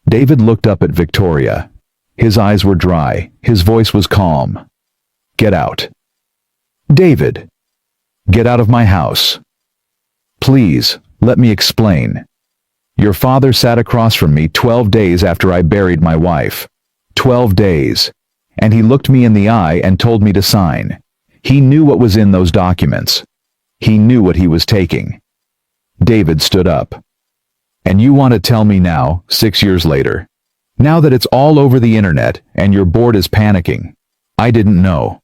David looked up at Victoria. His eyes were dry. His voice was calm. Get out. David. Get out of my house. Please, let me explain. Your father sat across from me 12 days after I buried my wife. 12 days. And he looked me in the eye and told me to sign. He knew what was in those documents. He knew what he was taking. David stood up. And you want to tell me now, 6 years later, now that it's all over the internet and your board is panicking, I didn't know.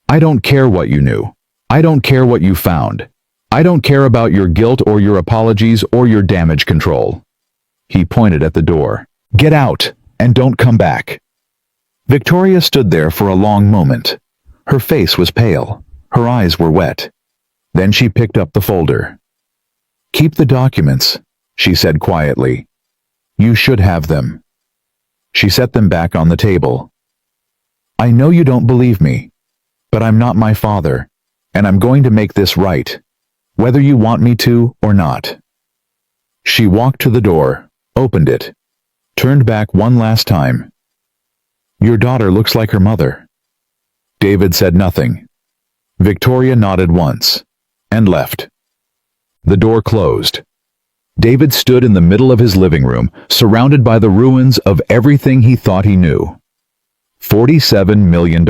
I don't care what you knew. I don't care what you found. I don't care about your guilt or your apologies or your damage control. He pointed at the door. Get out, and don't come back. Victoria stood there for a long moment. Her face was pale. Her eyes were wet. Then she picked up the folder. Keep the documents, she said quietly. You should have them. She set them back on the table. I know you don't believe me, but I'm not my father, and I'm going to make this right, whether you want me to or not. She walked to the door, opened it, turned back one last time. Your daughter looks like her mother. David said nothing. Victoria nodded once, and left. The door closed. David stood in the middle of his living room, surrounded by the ruins of everything he thought he knew. $47 million.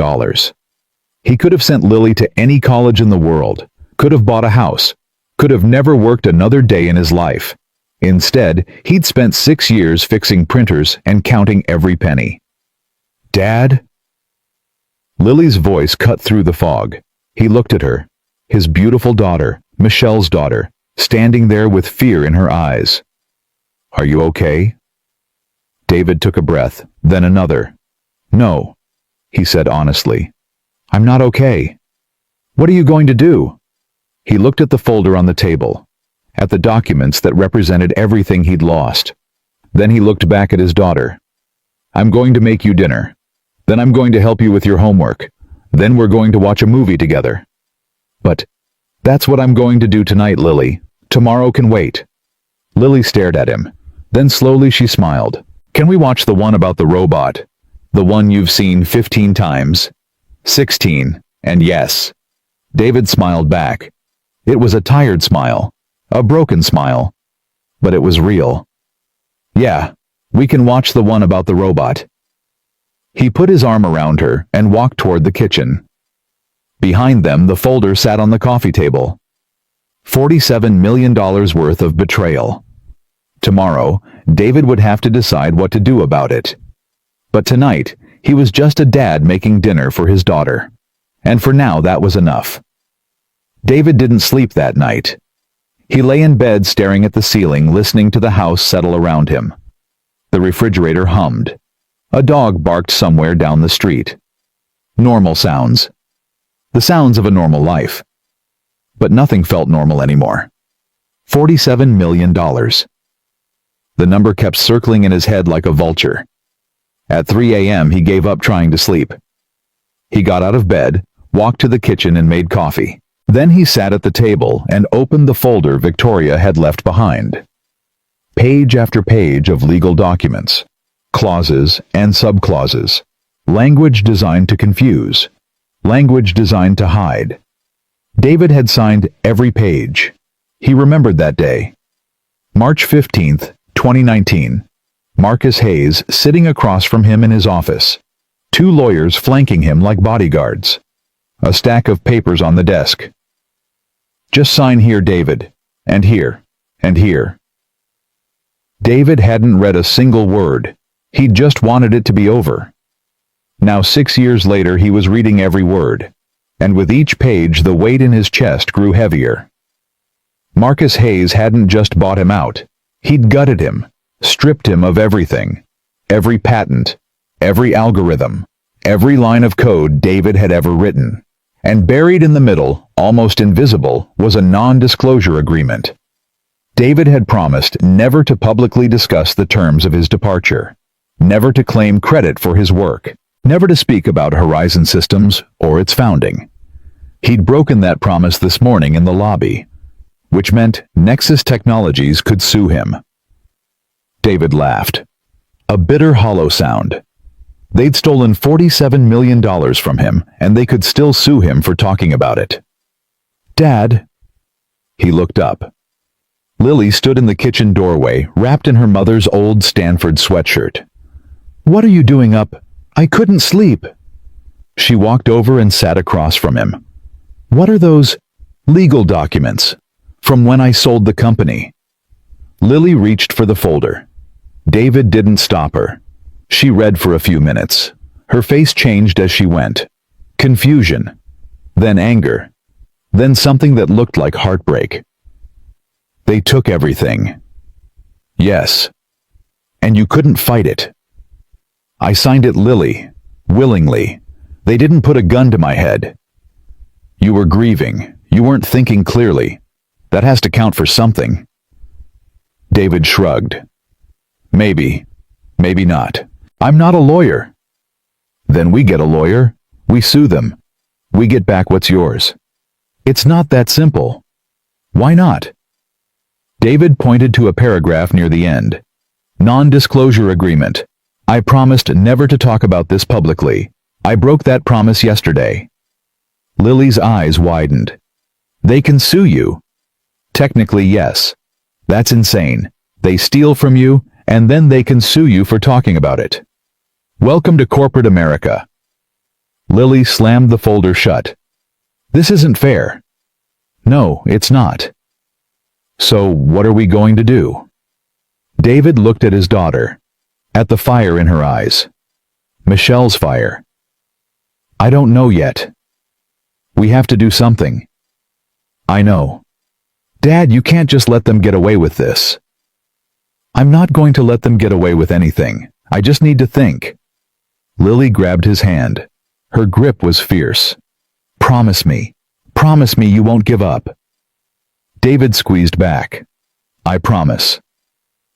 He could have sent Lily to any college in the world, could have bought a house, could have never worked another day in his life. Instead, he'd spent 6 years fixing printers and counting every penny. Dad? Lily's voice cut through the fog. He looked at her, his beautiful daughter, Michelle's daughter, standing there with fear in her eyes. Are you okay? David took a breath, then another. No, he said honestly. I'm not okay. What are you going to do? He looked at the folder on the table, at the documents that represented everything he'd lost. Then he looked back at his daughter. I'm going to make you dinner. Then I'm going to help you with your homework. Then we're going to watch a movie together. But that's what I'm going to do tonight, Lily. Tomorrow can wait. Lily stared at him. Then slowly she smiled. Can we watch the one about the robot? The one you've seen 15 times? 16, and yes. David smiled back. It was a tired smile, a broken smile, but it was real. Yeah, we can watch the one about the robot. He put his arm around her and walked toward the kitchen. Behind them, the folder sat on the coffee table. $47 million worth of betrayal. Tomorrow, David would have to decide what to do about it. But tonight, he was just a dad making dinner for his daughter. And for now, that was enough. David didn't sleep that night. He lay in bed staring at the ceiling, listening to the house settle around him. The refrigerator hummed. A dog barked somewhere down the street. Normal sounds. The sounds of a normal life. But nothing felt normal anymore. $47 million. The number kept circling in his head like a vulture. At 3 a.m. he gave up trying to sleep. He got out of bed, walked to the kitchen and made coffee. Then he sat at the table and opened the folder Victoria had left behind. Page after page of legal documents, clauses and subclauses, language designed to confuse, language designed to hide. David had signed every page. He remembered that day. March 15th, 2019. Marcus Hayes sitting across from him in his office. 2 lawyers flanking him like bodyguards. A stack of papers on the desk. Just sign here, David. And here. And here. David hadn't read a single word. He'd just wanted it to be over. Now 6 years later he was reading every word. And with each page the weight in his chest grew heavier. Marcus Hayes hadn't just bought him out. He'd gutted him. Stripped him of everything. Every patent. Every algorithm. Every line of code David had ever written. And buried in the middle, almost invisible, was a non-disclosure agreement. David had promised never to publicly discuss the terms of his departure, never to claim credit for his work, never to speak about Horizon Systems or its founding. He'd broken that promise this morning in the lobby, which meant Nexus Technologies could sue him. David laughed. A bitter, hollow sound. They'd stolen $47 million from him, and they could still sue him for talking about it. Dad. He looked up. Lily stood in the kitchen doorway, wrapped in her mother's old Stanford sweatshirt. What are you doing up? I couldn't sleep. She walked over and sat across from him. What are those legal documents? From when I sold the company. Lily reached for the folder. David didn't stop her. She read for a few minutes. Her face changed as she went. Confusion. Then anger. Then something that looked like heartbreak. They took everything. Yes. And you couldn't fight it. I signed it, Lily. Willingly. They didn't put a gun to my head. You were grieving. You weren't thinking clearly. That has to count for something. David shrugged. Maybe. Maybe not. I'm not a lawyer. Then we get a lawyer. We sue them. We get back what's yours. It's not that simple. Why not? David pointed to a paragraph near the end. Non-disclosure agreement. I promised never to talk about this publicly. I broke that promise yesterday. Lily's eyes widened. They can sue you. Technically, yes. That's insane. They steal from you, and then they can sue you for talking about it. Welcome to corporate America. Lily slammed the folder shut. This isn't fair. No, it's not. So what are we going to do? David looked at his daughter, at the fire in her eyes. Michelle's fire. I don't know yet. We have to do something. I know. Dad, you can't just let them get away with this. I'm not going to let them get away with anything. I just need to think. Lily grabbed his hand. Her grip was fierce. Promise me you won't give up. David squeezed back. I promise.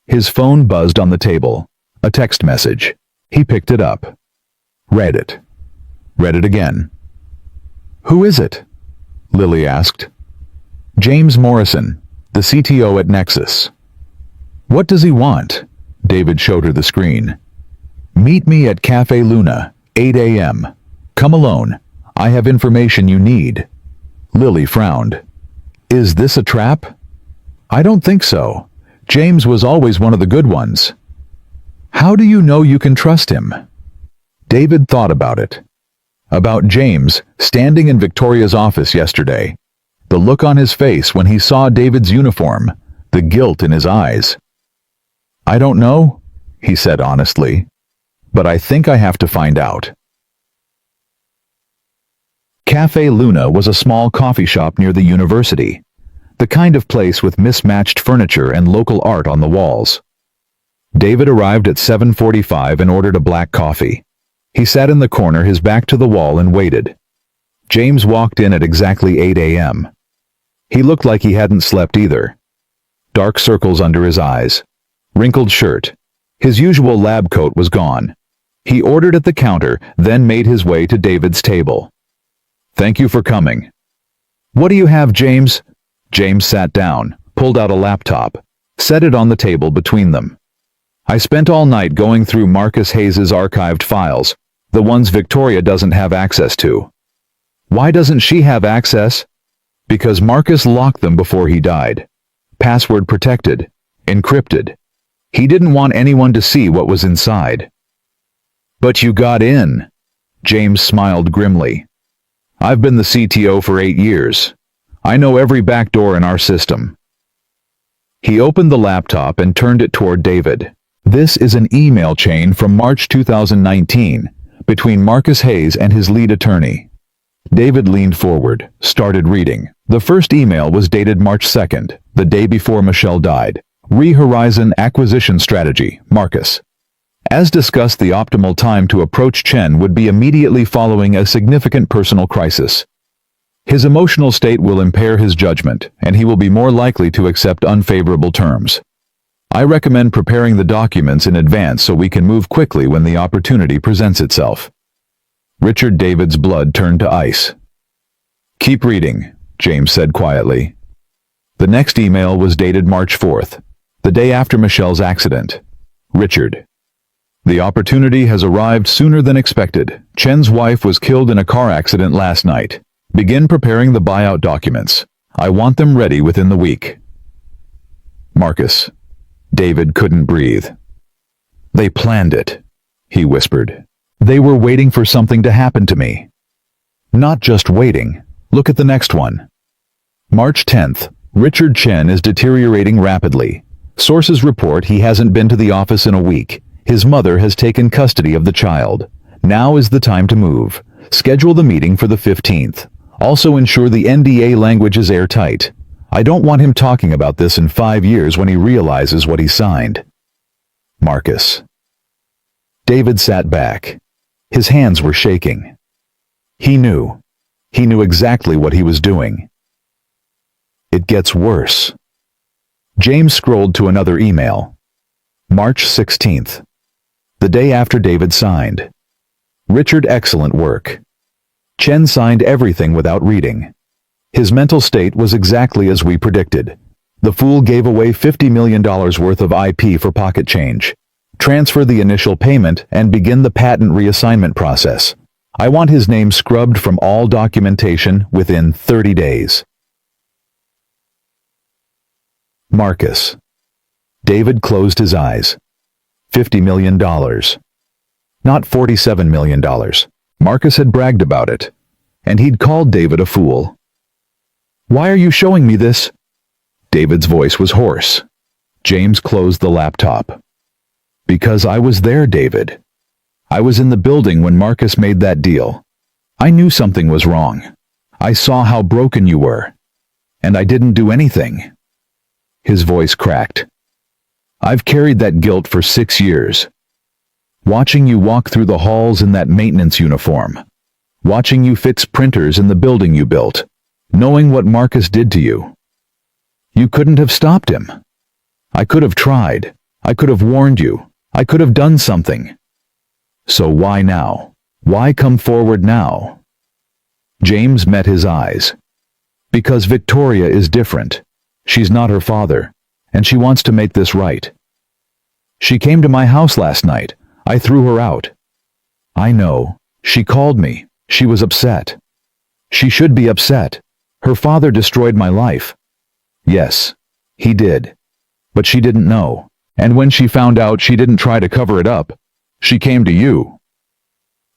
His phone buzzed on the table. A text message. He picked it up. Read it. Read it again. Who is it? Lily asked. James Morrison, the CTO at Nexus. What does he want? David showed her the screen. Meet me at Cafe Luna, 8 a.m. Come alone. I have information you need. Lily frowned. Is this a trap? I don't think so. James was always one of the good ones. How do you know you can trust him? David thought about it. About James standing in Victoria's office yesterday. The look on his face when he saw David's uniform, the guilt in his eyes. I don't know, he said honestly, but I think I have to find out. Cafe Luna was a small coffee shop near the university, the kind of place with mismatched furniture and local art on the walls. David arrived at 7:45 and ordered a black coffee. He sat in the corner, his back to the wall, and waited. James walked in at exactly 8 a.m. He looked like he hadn't slept either. Dark circles under his eyes. Wrinkled shirt. His usual lab coat was gone. He ordered at the counter, then made his way to David's table. Thank you for coming. What do you have, James? James sat down, pulled out a laptop, set it on the table between them. I spent all night going through Marcus Hayes's archived files, the ones Victoria doesn't have access to. Why doesn't she have access? Because Marcus locked them before he died. Password protected. Encrypted. He didn't want anyone to see what was inside. But you got in. James smiled grimly. I've been the CTO for 8 years. I know every backdoor in our system. He opened the laptop and turned it toward David. This is an email chain from March 2019, between Marcus Hayes and his lead attorney. David leaned forward, started reading. The first email was dated March 2nd, the day before Michelle died. Re-Horizon Acquisition Strategy, Marcus. As discussed, the optimal time to approach Chen would be immediately following a significant personal crisis. His emotional state will impair his judgment, and he will be more likely to accept unfavorable terms. I recommend preparing the documents in advance so we can move quickly when the opportunity presents itself. Richard David's blood turned to ice. Keep reading, James said quietly. The next email was dated March 4th, the day after Michelle's accident. Richard. The opportunity has arrived sooner than expected. Chen's wife was killed in a car accident last night. Begin preparing the buyout documents. I want them ready within the week. Marcus. David couldn't breathe. They planned it, he whispered. They were waiting for something to happen to me. Not just waiting. Look at the next one. March 10th. Richard Chen is deteriorating rapidly. Sources report he hasn't been to the office in a week. His mother has taken custody of the child. Now is the time to move. Schedule the meeting for the 15th. Also ensure the NDA language is airtight. I don't want him talking about this in 5 years when he realizes what he signed. Marcus. David sat back. His hands were shaking. He knew. He knew exactly what he was doing. It gets worse. James scrolled to another email. March 16th. The day after David signed. Richard, excellent work. Chen signed everything without reading. His mental state was exactly as we predicted. The fool gave away $50 million worth of IP for pocket change. Transfer the initial payment and begin the patent reassignment process. I want his name scrubbed from all documentation within 30 days. Marcus. David closed his eyes. $50 million. Not $47 million. Marcus had bragged about it, and he'd called David a fool. Why are you showing me this? David's voice was hoarse. James closed the laptop. Because I was there, David. I was in the building when Marcus made that deal. I knew something was wrong. I saw how broken you were. And I didn't do anything. His voice cracked. I've carried that guilt for 6 years. Watching you walk through the halls in that maintenance uniform. Watching you fix printers in the building you built. Knowing what Marcus did to you. You couldn't have stopped him. I could have tried. I could have warned you. I could have done something. So why now? Why come forward now? James met his eyes. Because Victoria is different. She's not her father, and she wants to make this right. She came to my house last night. I threw her out. I know. She called me. She was upset. She should be upset. Her father destroyed my life. Yes, he did. But she didn't know. And when she found out, she didn't try to cover it up. She came to you.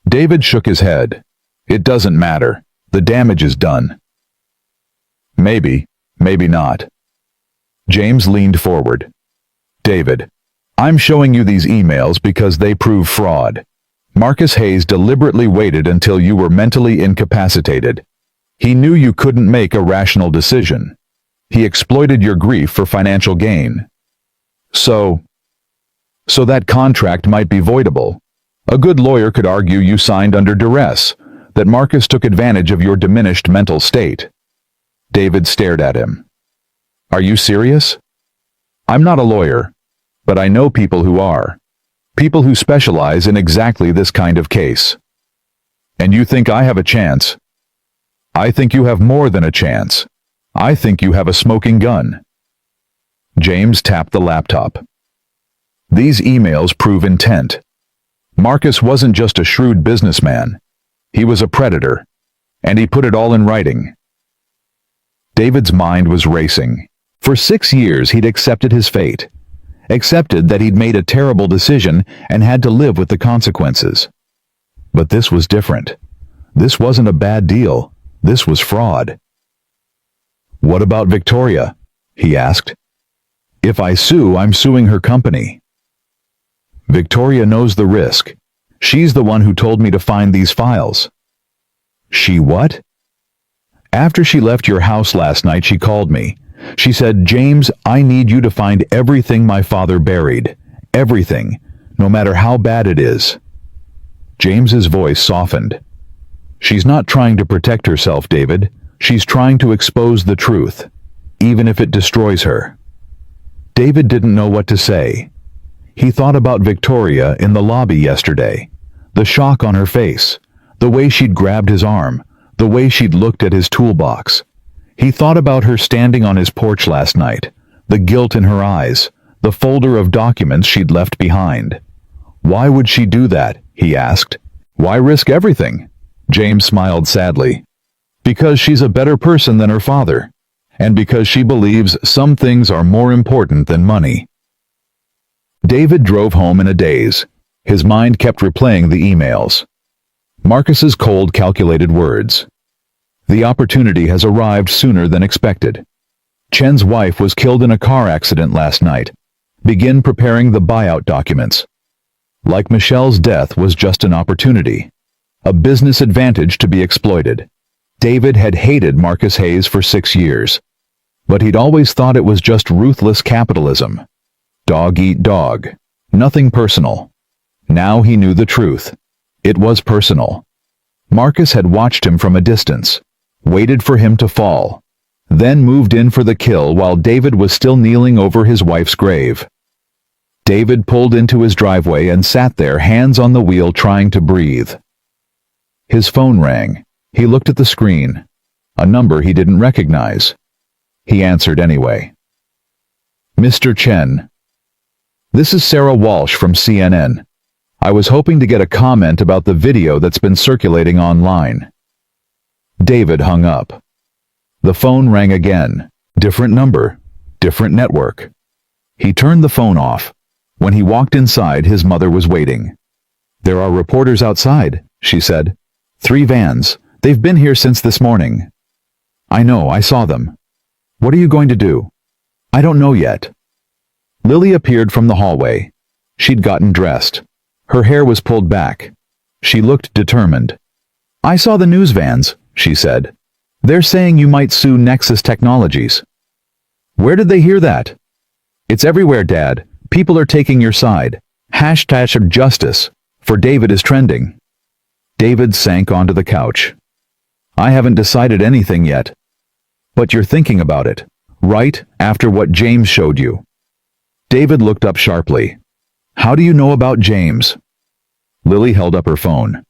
David shook his head. It doesn't matter. The damage is done. Maybe, maybe not. James leaned forward. David, I'm showing you these emails because they prove fraud. Marcus Hayes deliberately waited until you were mentally incapacitated. He knew you couldn't make a rational decision. He exploited your grief for financial gain. So that contract might be voidable. A good lawyer could argue you signed under duress, that Marcus took advantage of your diminished mental state. David stared at him. Are you serious? I'm not a lawyer, but I know people who are. People who specialize in exactly this kind of case. And you think I have a chance? I think you have more than a chance. I think you have a smoking gun. James tapped the laptop. These emails prove intent. Marcus wasn't just a shrewd businessman. He was a predator, and he put it all in writing. David's mind was racing. For 6 years he'd accepted his fate. Accepted that he'd made a terrible decision and had to live with the consequences. But this was different. This wasn't a bad deal. This was fraud. What about Victoria? He asked. If I sue, I'm suing her company. Victoria knows the risk. She's the one who told me to find these files. She what? After she left your house last night, she called me. She said, James, I need you to find everything my father buried. Everything, no matter how bad it is. James's voice softened. She's not trying to protect herself, David. She's trying to expose the truth, even if it destroys her. David didn't know what to say. He thought about Victoria in the lobby yesterday. The shock on her face, the way she'd grabbed his arm, the way she'd looked at his toolbox. He thought about her standing on his porch last night, the guilt in her eyes, the folder of documents she'd left behind. Why would she do that? He asked. Why risk everything? James smiled sadly. Because she's a better person than her father. and because she believes some things are more important than money. David drove home in a daze. His mind kept replaying the emails. Marcus's cold, calculated words. The opportunity has arrived sooner than expected. Chen's wife was killed in a car accident last night. Begin preparing the buyout documents. Like Michelle's death was just an opportunity. A business advantage to be exploited. David had hated Marcus Hayes for 6 years. But he'd always thought it was just ruthless capitalism. Dog eat dog. Nothing personal. Now he knew the truth. It was personal. Marcus had watched him from a distance, waited for him to fall, then moved in for the kill while David was still kneeling over his wife's grave. David pulled into his driveway and sat there, hands on the wheel, trying to breathe. His phone rang. He looked at the screen. A number he didn't recognize. He answered anyway. Mr. Chen. This is Sarah Walsh from CNN. I was hoping to get a comment about the video that's been circulating online. David hung up. The phone rang again. Different number, different network. He turned the phone off. When he walked inside, his mother was waiting. There are reporters outside, she said. 3 vans. They've been here since this morning. I know, I saw them. What are you going to do? I don't know yet. Lily appeared from the hallway. She'd gotten dressed. Her hair was pulled back. She looked determined. I saw the news vans, she said. They're saying you might sue Nexus Technologies. Where did they hear that? It's everywhere, Dad. People are taking your side. #justice for David is trending. David sank onto the couch. I haven't decided anything yet. But you're thinking about it, right after what James showed you. David looked up sharply. How do you know about James? Lily held up her phone.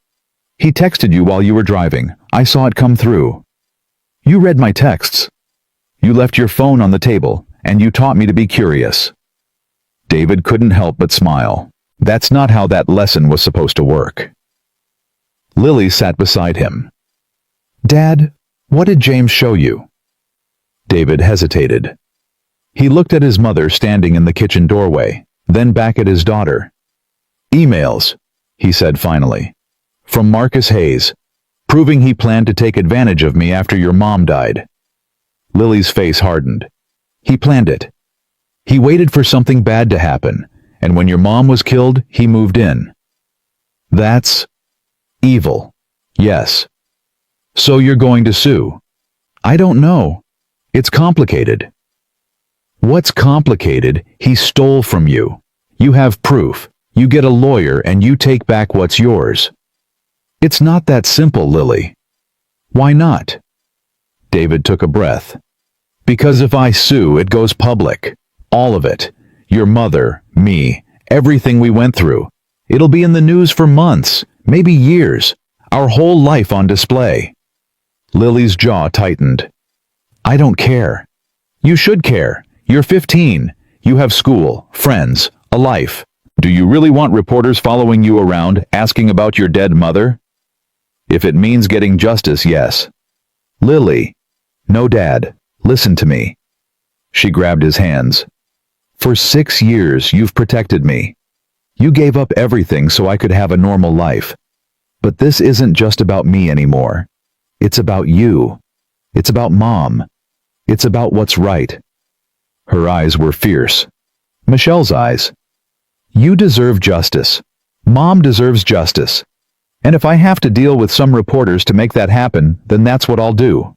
He texted you while you were driving. I saw it come through. You read my texts. You left your phone on the table, and you taught me to be curious. David couldn't help but smile. That's not how that lesson was supposed to work. Lily sat beside him. Dad, what did James show you? David hesitated. He looked at his mother standing in the kitchen doorway, then back at his daughter. Emails, he said finally. From Marcus Hayes, proving he planned to take advantage of me after your mom died. Lily's face hardened. He planned it. He waited for something bad to happen, and when your mom was killed, he moved in. That's evil. Yes. So you're going to sue? I don't know. It's complicated. What's complicated? He stole from you. You have proof. You get a lawyer and you take back what's yours. It's not that simple, Lily. Why not? David took a breath. Because if I sue, it goes public. All of it. Your mother, me, everything we went through. It'll be in the news for months, maybe years. Our whole life on display. Lily's jaw tightened. I don't care. You should care. You're 15. You have school, friends, a life. Do you really want reporters following you around, asking about your dead mother? If it means getting justice, yes. Lily. No, Dad. Listen to me. She grabbed his hands. For 6 years, you've protected me. You gave up everything so I could have a normal life. But this isn't just about me anymore. It's about you. It's about Mom. It's about what's right. Her eyes were fierce. Michelle's eyes. You deserve justice. Mom deserves justice. And if I have to deal with some reporters to make that happen, then that's what I'll do.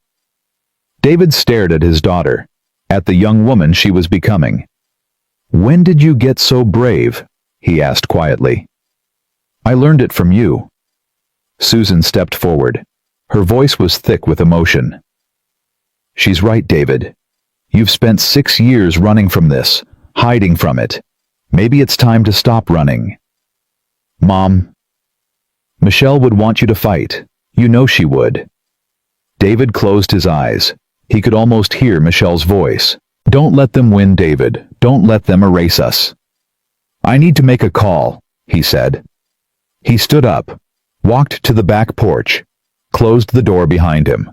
David stared at his daughter, at the young woman she was becoming. When did you get so brave? He asked quietly. I learned it from you. Susan stepped forward. Her voice was thick with emotion. She's right, David. You've spent 6 years running from this, hiding from it. Maybe it's time to stop running. Mom. Michelle would want you to fight. You know she would. David closed his eyes. He could almost hear Michelle's voice. Don't let them win, David. Don't let them erase us. I need to make a call, he said. He stood up, walked to the back porch, closed the door behind him.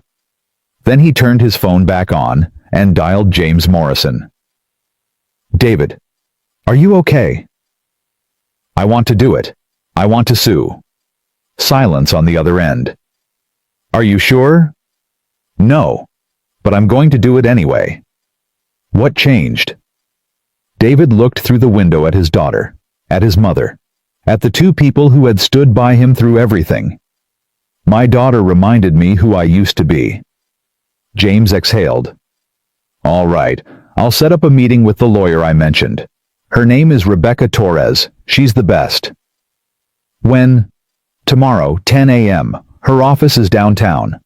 Then he turned his phone back on and dialed James Morrison. "David, are you okay?" "I want to do it. I want to sue." Silence on the other end. "Are you sure?" "No, but I'm going to do it anyway." What changed? David looked through the window at his daughter, at his mother, at the two people who had stood by him through everything. "My daughter reminded me who I used to be." James exhaled. "All right, I'll set up a meeting with the lawyer I mentioned. Her name is Rebecca Torres. She's the best." "When?" "Tomorrow, 10 a.m. Her office is downtown."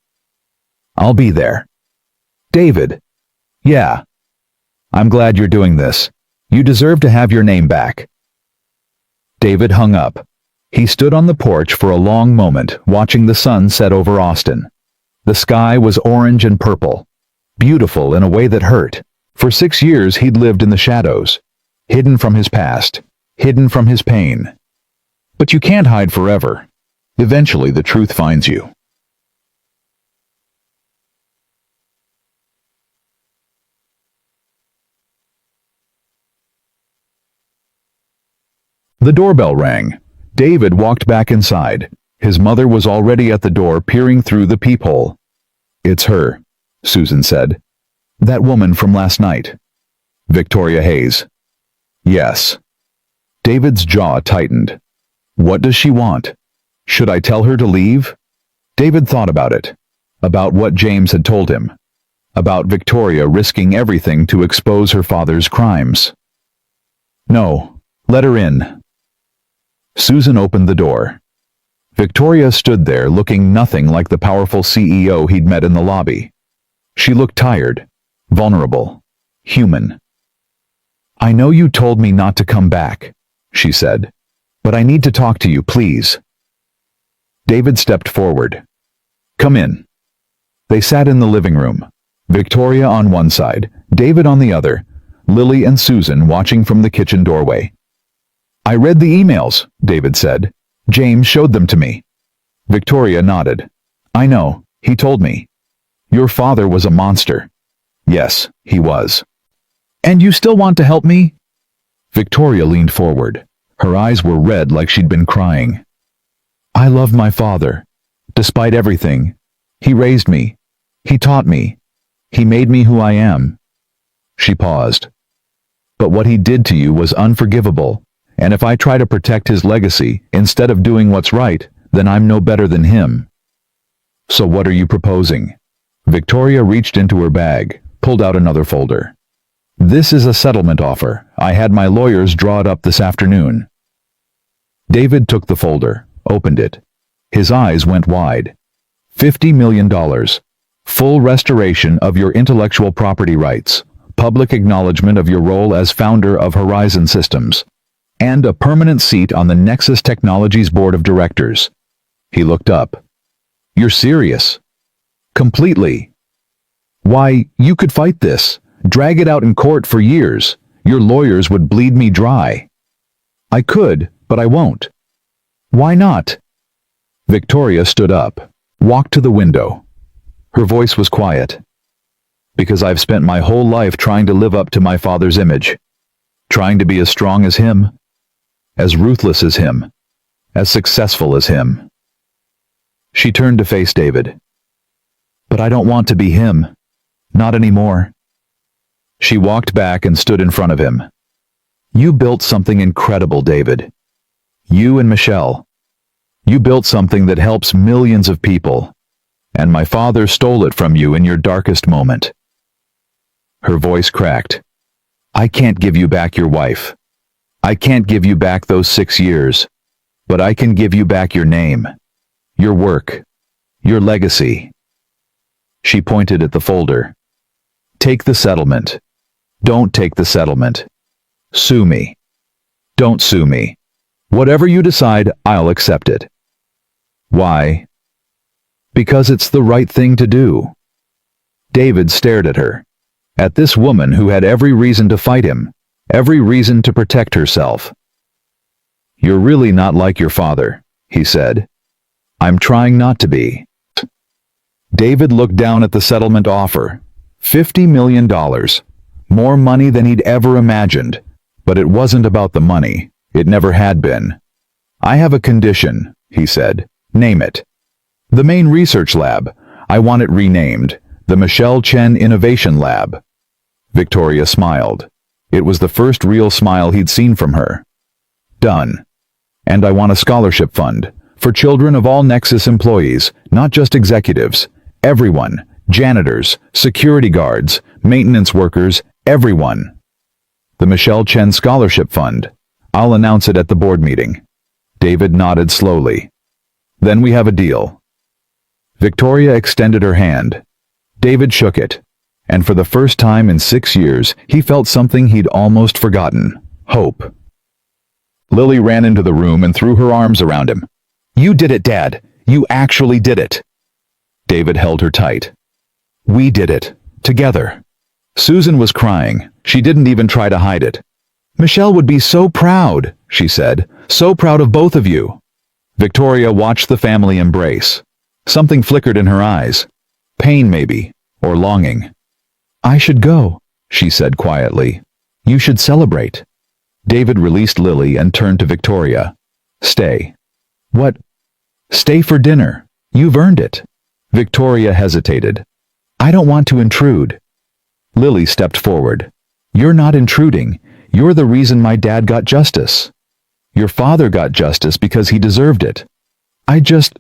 "I'll be there." "David." "Yeah. I'm glad you're doing this. You deserve to have your name back." David hung up. He stood on the porch for a long moment, watching the sun set over Austin. The sky was orange and purple, beautiful in a way that hurt. For 6 years he'd lived in the shadows, hidden from his past, hidden from his pain. But you can't hide forever. Eventually the truth finds you. The doorbell rang. David walked back inside. His mother was already at the door, peering through the peephole. "It's her," Susan said. "That woman from last night." "Victoria Hayes." "Yes." David's jaw tightened. What does she want? Should I tell her to leave? David thought about it. About what James had told him. About Victoria risking everything to expose her father's crimes. No, let her in. Susan opened the door. Victoria stood there looking nothing like the powerful CEO he'd met in the lobby. She looked tired, vulnerable, human. "I know you told me not to come back," she said, "but I need to talk to you, please." David stepped forward. "Come in." They sat in the living room, Victoria on one side, David on the other, Lily and Susan watching from the kitchen doorway. "I read the emails," David said. "James showed them to me." Victoria nodded. "I know, he told me. Your father was a monster." "Yes, he was." "And you still want to help me?" Victoria leaned forward. Her eyes were red like she'd been crying. "I love my father. Despite everything. He raised me. He taught me. He made me who I am." She paused. "But what he did to you was unforgivable, and if I try to protect his legacy instead of doing what's right, then I'm no better than him." "So what are you proposing?" Victoria reached into her bag, pulled out another folder. "This is a settlement offer. I had my lawyers draw it up this afternoon." David took the folder, opened it. His eyes went wide. $50 million. Full restoration of your intellectual property rights. Public acknowledgement of your role as founder of Horizon Systems. And a permanent seat on the Nexus Technologies Board of Directors. He looked up. "You're serious?" "Completely." "Why, you could fight this. Drag it out in court for years. Your lawyers would bleed me dry." "I could, but I won't." "Why not?" Victoria stood up, walked to the window. Her voice was quiet. "Because I've spent my whole life trying to live up to my father's image. Trying to be as strong as him, as ruthless as him, as successful as him." She turned to face David. "But I don't want to be him. Not anymore." She walked back and stood in front of him. "You built something incredible, David. You and Michelle. You built something that helps millions of people. And my father stole it from you in your darkest moment." Her voice cracked. "I can't give you back your wife. I can't give you back those 6 years. But I can give you back your name. Your work. Your legacy." She pointed at the folder. "Take the settlement. Don't take the settlement. Sue me. Don't sue me. Whatever you decide, I'll accept it." "Why?" "Because it's the right thing to do." David stared at her. At this woman who had every reason to fight him, every reason to protect herself. "You're really not like your father," he said. "I'm trying not to be." David looked down at the settlement offer. $50 million. More money than he'd ever imagined. But it wasn't about the money. It never had been. I have a condition, he said. Name it. The main research lab. I want it renamed. The Michelle Chen Innovation Lab. Victoria smiled. It was the first real smile he'd seen from her. Done. And I want a scholarship fund. For children of all Nexus employees, not just executives. Everyone. Janitors, security guards, maintenance workers, everyone. The Michelle Chen Scholarship Fund. I'll announce it at the board meeting. David nodded slowly. Then we have a deal. Victoria extended her hand. David shook it. And for the first time in 6 years, he felt something he'd almost forgotten. Hope. Lily ran into the room and threw her arms around him. You did it, Dad. You actually did it. David held her tight. We did it. Together. Susan was crying. She didn't even try to hide it. Michelle would be so proud, she said. So proud of both of you. Victoria watched the family embrace. Something flickered in her eyes. Pain, maybe, or longing. I should go, she said quietly. You should celebrate. David released Lily and turned to Victoria. Stay. What? Stay for dinner. You've earned it. Victoria hesitated. I don't want to intrude. Lily stepped forward. You're not intruding. You're the reason my dad got justice. Your father got justice because he deserved it. I just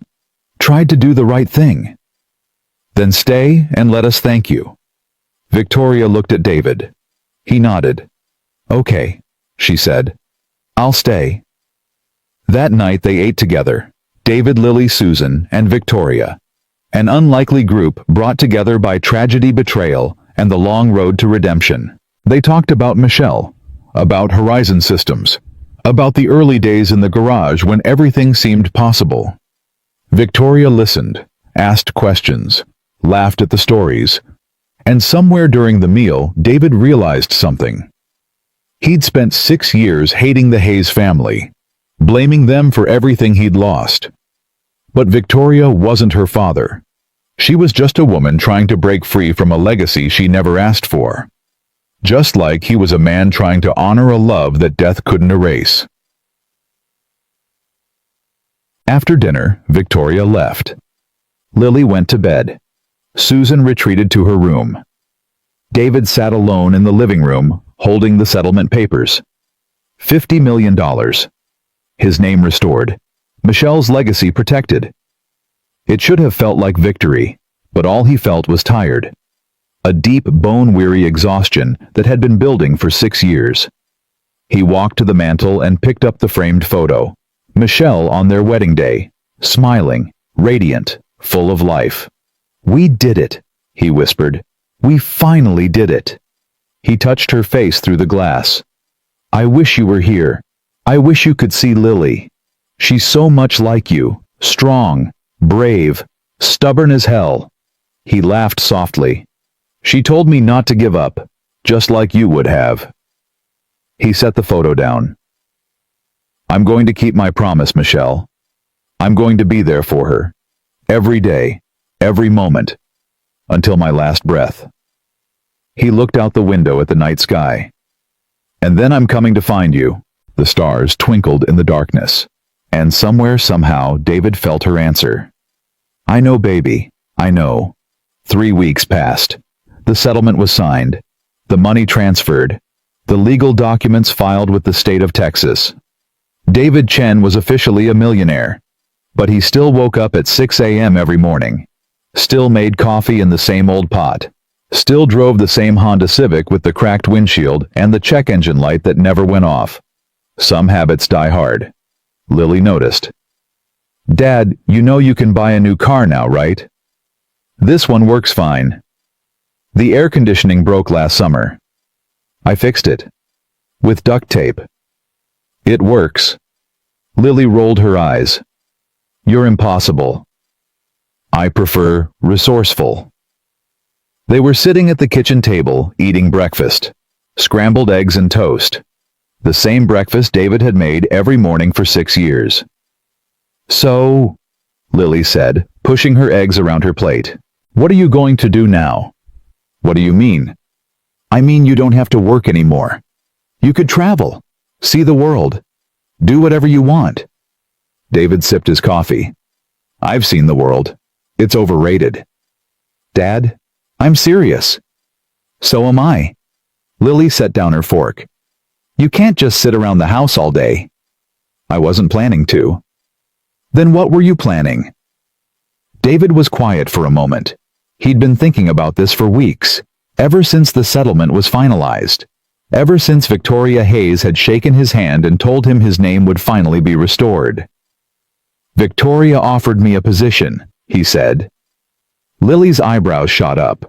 tried to do the right thing. Then stay and let us thank you. Victoria looked at David. He nodded. Okay, she said. I'll stay. That night they ate together. David, Lily, Susan, and Victoria. An unlikely group brought together by tragedy, betrayal, and the long road to redemption. They talked about Michelle, about Horizon Systems, about the early days in the garage when everything seemed possible. Victoria listened, asked questions, laughed at the stories, and somewhere during the meal, David realized something. He'd spent 6 years hating the Hayes family, blaming them for everything he'd lost. But Victoria wasn't her father. She was just a woman trying to break free from a legacy she never asked for. Just like he was a man trying to honor a love that death couldn't erase. After dinner, Victoria left. Lily went to bed. Susan retreated to her room. David sat alone in the living room, holding the settlement papers. $50 million. His name restored. Michelle's legacy protected. It should have felt like victory, but all he felt was tired. A deep, bone-weary exhaustion that had been building for 6 years. He walked to the mantel and picked up the framed photo. Michelle on their wedding day, smiling, radiant, full of life. We did it, he whispered. We finally did it. He touched her face through the glass. I wish you were here. I wish you could see Lily. She's so much like you, strong, brave, stubborn as hell. He laughed softly. She told me not to give up, just like you would have. He set the photo down. I'm going to keep my promise, Michelle. I'm going to be there for her. Every day, every moment, until my last breath. He looked out the window at the night sky. And then I'm coming to find you. The stars twinkled in the darkness. And somewhere, somehow, David felt her answer. I know, baby. I know. 3 weeks passed. The settlement was signed. The money transferred. The legal documents filed with the state of Texas. David Chen was officially a millionaire. But he still woke up at 6 a.m. every morning. Still made coffee in the same old pot. Still drove the same Honda Civic with the cracked windshield and the check engine light that never went off. Some habits die hard. Lily noticed. Dad, you know you can buy a new car now, right? This one works fine. The air conditioning broke last summer. I fixed it. With duct tape. It works. Lily rolled her eyes. You're impossible. I prefer resourceful. They were sitting at the kitchen table, eating breakfast. Scrambled eggs and toast. The same breakfast David had made every morning for 6 years. So, Lily said, pushing her eggs around her plate, what are you going to do now? What do you mean? I mean you don't have to work anymore. You could travel, see the world, do whatever you want. David sipped his coffee. I've seen the world. It's overrated. Dad, I'm serious. So am I. Lily set down her fork. You can't just sit around the house all day. I wasn't planning to. Then what were you planning? David was quiet for a moment. He'd been thinking about this for weeks, ever since the settlement was finalized, ever since Victoria Hayes had shaken his hand and told him his name would finally be restored. Victoria offered me a position, he said. Lily's eyebrows shot up.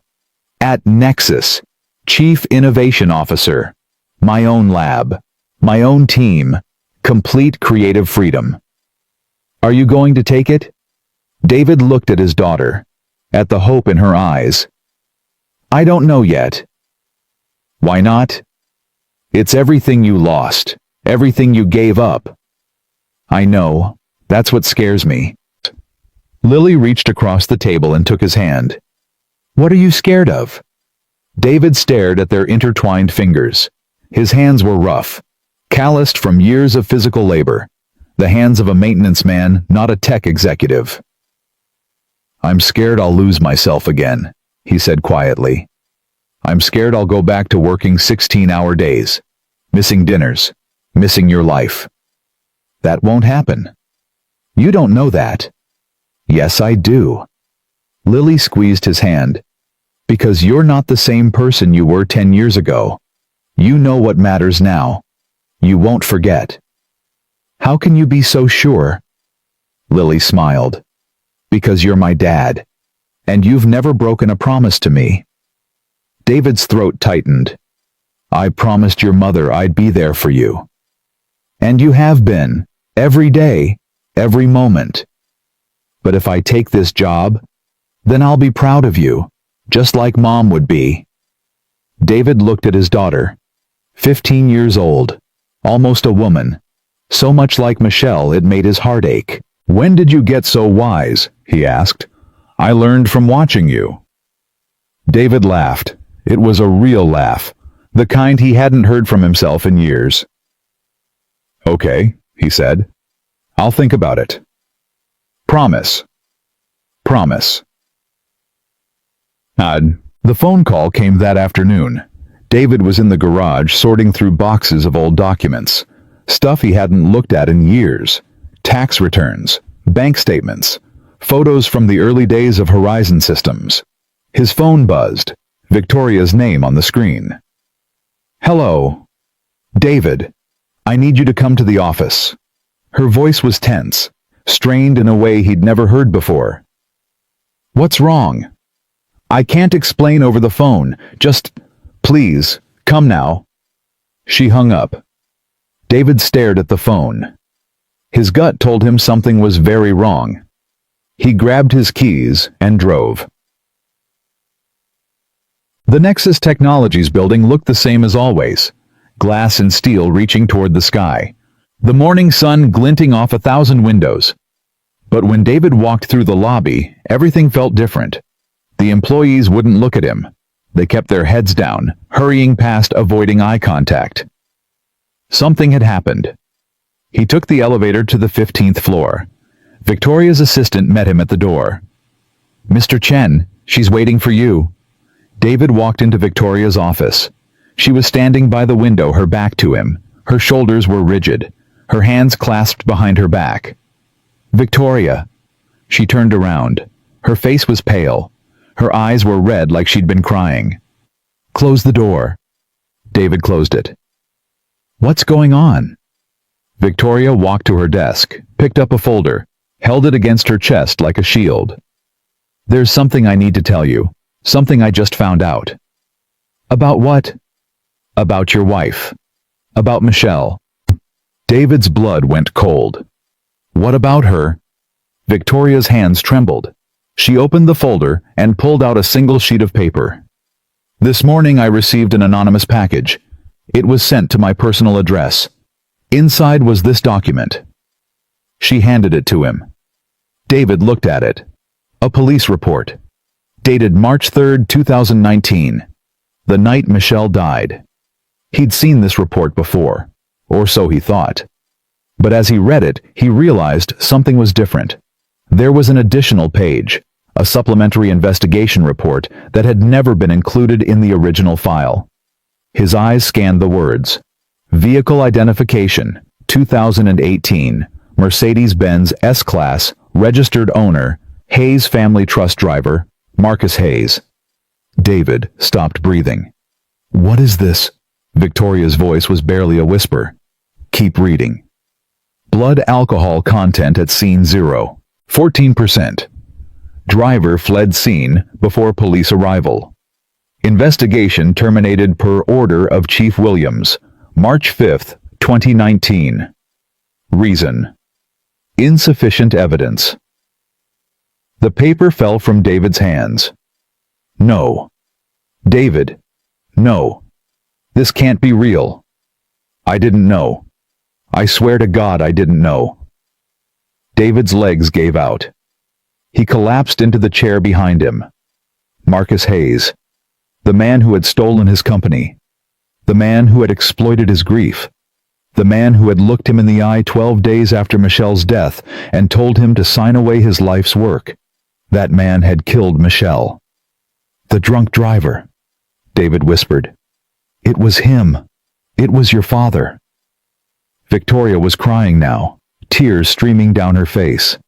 At Nexus, Chief Innovation Officer. My own lab. My own team. Complete creative freedom. Are you going to take it? David looked at his daughter, at the hope in her eyes. I don't know yet. Why not? It's everything you lost, everything you gave up. I know, that's what scares me. Lily reached across the table and took his hand. What are you scared of? David stared at their intertwined fingers. His hands were rough, calloused from years of physical labor, the hands of a maintenance man, not a tech executive. I'm scared I'll lose myself again, he said quietly. I'm scared I'll go back to working 16-hour days, missing dinners, missing your life. That won't happen. You don't know that. Yes, I do. Lily squeezed his hand. Because you're not the same person you were 10 years ago. You know what matters now. You won't forget. How can you be so sure? Lily smiled. Because you're my dad. And you've never broken a promise to me. David's throat tightened. I promised your mother I'd be there for you. And you have been, every day, every moment. But if I take this job, then I'll be proud of you, just like Mom would be. David looked at his daughter, 15 years old, almost a woman, so much like Michelle it made his heart ache. When did you get so wise? He asked. I learned from watching you. David laughed. It was a real laugh, the kind he hadn't heard from himself in years. Okay, he said. I'll think about it. Promise. Promise. The phone call came that afternoon. David was in the garage sorting through boxes of old documents, stuff he hadn't looked at in years, tax returns, bank statements, photos from the early days of Horizon Systems. His phone buzzed, Victoria's name on the screen. Hello. David. I need you to come to the office. Her voice was tense, strained in a way he'd never heard before. What's wrong? I can't explain over the phone. Just, please, come now. She hung up. David stared at the phone. His gut told him something was very wrong. He grabbed his keys and drove. The Nexus Technologies building looked the same as always, glass and steel reaching toward the sky, the morning sun glinting off 1,000 windows. But when David walked through the lobby, everything felt different. The employees wouldn't look at him. They kept their heads down, hurrying past, avoiding eye contact. Something had happened. He took the elevator to the 15th floor. Victoria's assistant met him at the door. Mr. Chen, she's waiting for you. David walked into Victoria's office. She was standing by the window, her back to him. Her shoulders were rigid, her hands clasped behind her back. Victoria. She turned around. Her face was pale. Her eyes were red like she'd been crying. Close the door. David closed it. What's going on? Victoria walked to her desk, picked up a folder, held it against her chest like a shield. There's something I need to tell you. Something I just found out. About what? About your wife. About Michelle. David's blood went cold. What about her? Victoria's hands trembled. She opened the folder and pulled out a single sheet of paper. This morning I received an anonymous package. It was sent to my personal address. Inside was this document. She handed it to him. David looked at it. A police report. dated March 3, 2019, the night Michelle died. He'd seen this report before, or so he thought. But as he read it, he realized something was different. There was an additional page, a supplementary investigation report that had never been included in the original file. His eyes scanned the words. Vehicle identification, 2018, Mercedes-Benz S-Class, registered owner, Hayes Family Trust driver, Marcus Hayes. David stopped breathing. What is this? Victoria's voice was barely a whisper. Keep reading. Blood alcohol content at scene 0, 14%. Driver fled scene before police arrival. Investigation terminated per order of Chief Williams, March 5, 2019. Reason: insufficient evidence. The paper fell from David's hands. No. David. No. This can't be real. I didn't know. I swear to God I didn't know. David's legs gave out. He collapsed into the chair behind him. Marcus Hayes. The man who had stolen his company. The man who had exploited his grief. The man who had looked him in the eye 12 days after Michelle's death and told him to sign away his life's work. That man had killed Michelle. The drunk driver, David whispered. It was him. It was your father. Victoria was crying now, tears streaming down her face.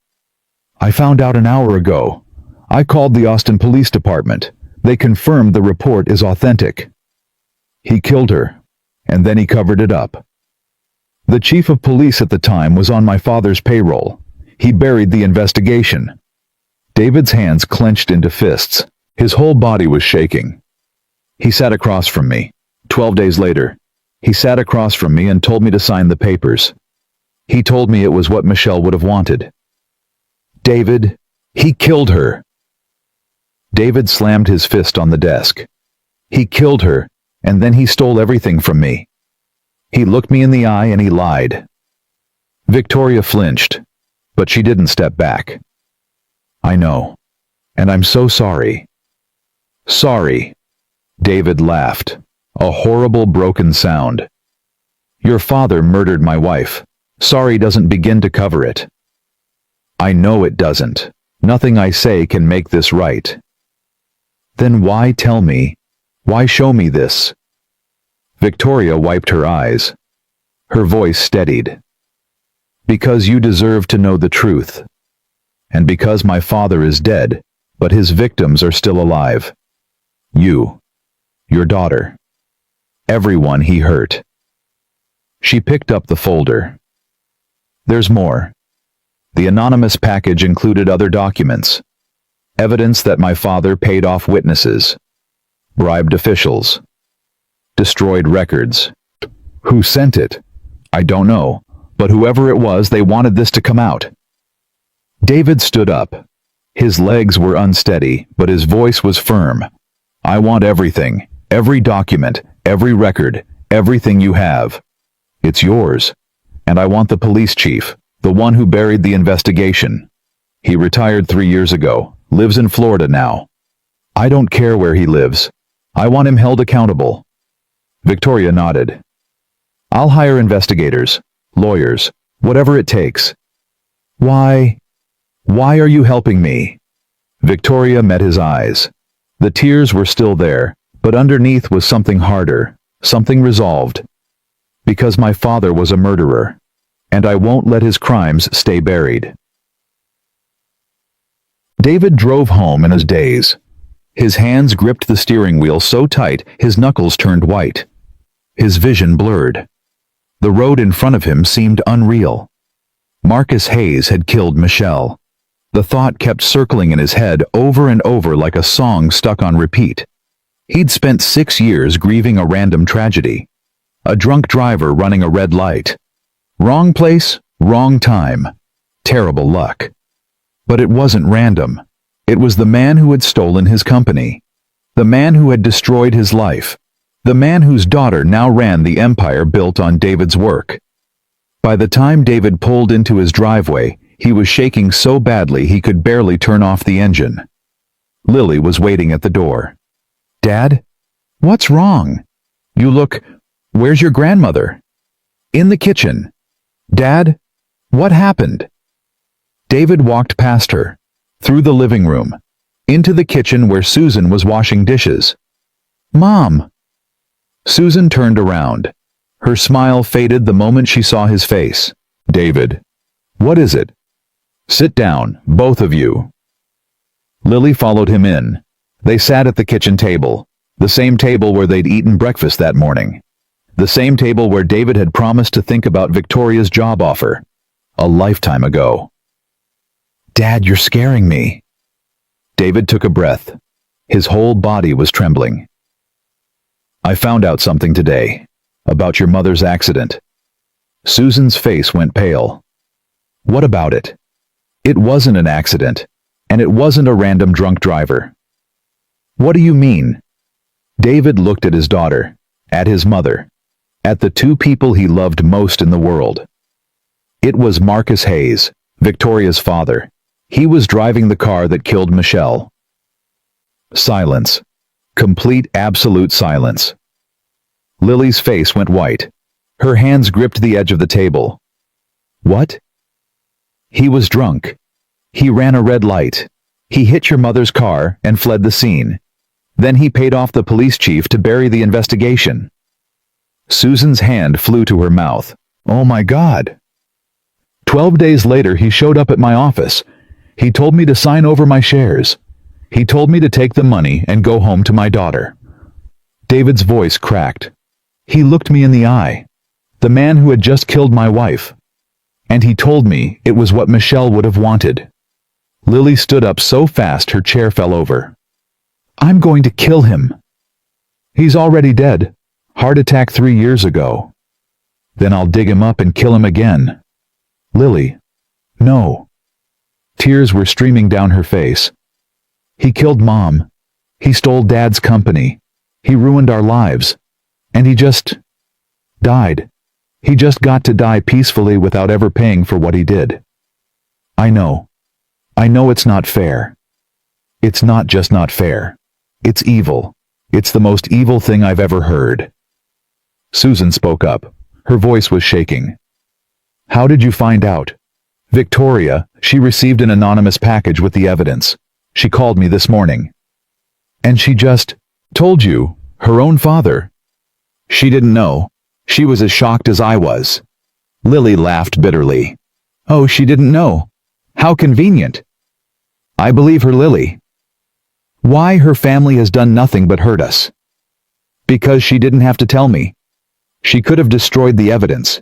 I found out an hour ago. I called the Austin Police Department. They confirmed the report is authentic. He killed her, and then he covered it up. The chief of police at the time was on my father's payroll. He buried the investigation. David's hands clenched into fists. His whole body was shaking. He sat across from me. 12 days later, he sat across from me and told me to sign the papers. He told me it was what Michelle would have wanted. David, he killed her. David slammed his fist on the desk. He killed her, and then he stole everything from me. He looked me in the eye and he lied. Victoria flinched, but she didn't step back. I know, and I'm so sorry. Sorry. David laughed, a horrible broken sound. Your father murdered my wife. Sorry doesn't begin to cover it. I know it doesn't. Nothing I say can make this right. Then why tell me? Why show me this? Victoria wiped her eyes. Her voice steadied. Because you deserve to know the truth. And because my father is dead, but his victims are still alive. You. Your daughter. Everyone he hurt. She picked up the folder. There's more. The anonymous package included other documents. Evidence that my father paid off witnesses. Bribed officials. Destroyed records. Who sent it? I don't know, but whoever it was, they wanted this to come out. David stood up. His legs were unsteady, but his voice was firm. I want everything, every document, every record, everything you have. It's yours. And I want the police chief, the one who buried the investigation. He retired 3 years ago, lives in Florida now. I don't care where he lives. I want him held accountable. Victoria nodded. I'll hire investigators, lawyers, whatever it takes. Why are you helping me? Victoria met his eyes. The tears were still there, but underneath was something harder, something resolved. Because my father was a murderer, and I won't let his crimes stay buried. David drove home in a daze. His hands gripped the steering wheel so tight his knuckles turned white. His vision blurred. The road in front of him seemed unreal. Marcus Hayes had killed Michelle. The thought kept circling in his head over and over like a song stuck on repeat. He'd spent 6 years grieving a random tragedy. A drunk driver running a red light. Wrong place, wrong time. Terrible luck. But it wasn't random. It was the man who had stolen his company. The man who had destroyed his life. The man whose daughter now ran the empire built on David's work. By the time David pulled into his driveway, he was shaking so badly he could barely turn off the engine. Lily was waiting at the door. "Dad? What's wrong? You look... Where's your grandmother?" "In the kitchen." "Dad? What happened?" David walked past her, through the living room, into the kitchen where Susan was washing dishes. "Mom!" Susan turned around. Her smile faded the moment she saw his face. "David, what is it? Sit down, both of you." Lily followed him in. They sat at the kitchen table, the same table where they'd eaten breakfast that morning. The same table where David had promised to think about Victoria's job offer, a lifetime ago. "Dad, you're scaring me." David took a breath. His whole body was trembling. "I found out something today, about your mother's accident." Susan's face went pale. "What about it?" "It wasn't an accident, and it wasn't a random drunk driver." "What do you mean?" David looked at his daughter, at his mother, at the two people he loved most in the world. "It was Marcus Hayes, Victoria's father. He was driving the car that killed Michelle." Silence. Complete, absolute silence. Lily's face went white. Her hands gripped the edge of the table. "What?" "He was drunk. He ran a red light. He hit your mother's car and fled the scene. Then he paid off the police chief to bury the investigation." Susan's hand flew to her mouth. "Oh my God." 12 days later he showed up at my office. He told me to sign over my shares. He told me to take the money and go home to my daughter. David's voice cracked. He looked me in the eye. The man who had just killed my wife. And he told me it was what Michelle would have wanted. Lily stood up so fast her chair fell over. "I'm going to kill him." "He's already dead. Heart attack 3 years ago." "Then I'll dig him up and kill him again." "Lily, no." Tears were streaming down her face. "He killed Mom. He stole Dad's company. He ruined our lives. And he just died. He just got to die peacefully without ever paying for what he did." "I know. I know it's not fair." "It's not just not fair. It's evil. It's the most evil thing I've ever heard." Susan spoke up. Her voice was shaking. "How did you find out?" "Victoria, she received an anonymous package with the evidence. She called me this morning." "And she just told you, her own father?" "She didn't know. She was as shocked as I was." Lily laughed bitterly. "Oh, she didn't know. How convenient." "I believe her, Lily." "Why her family has done nothing but hurt us?" "Because she didn't have to tell me. She could have destroyed the evidence.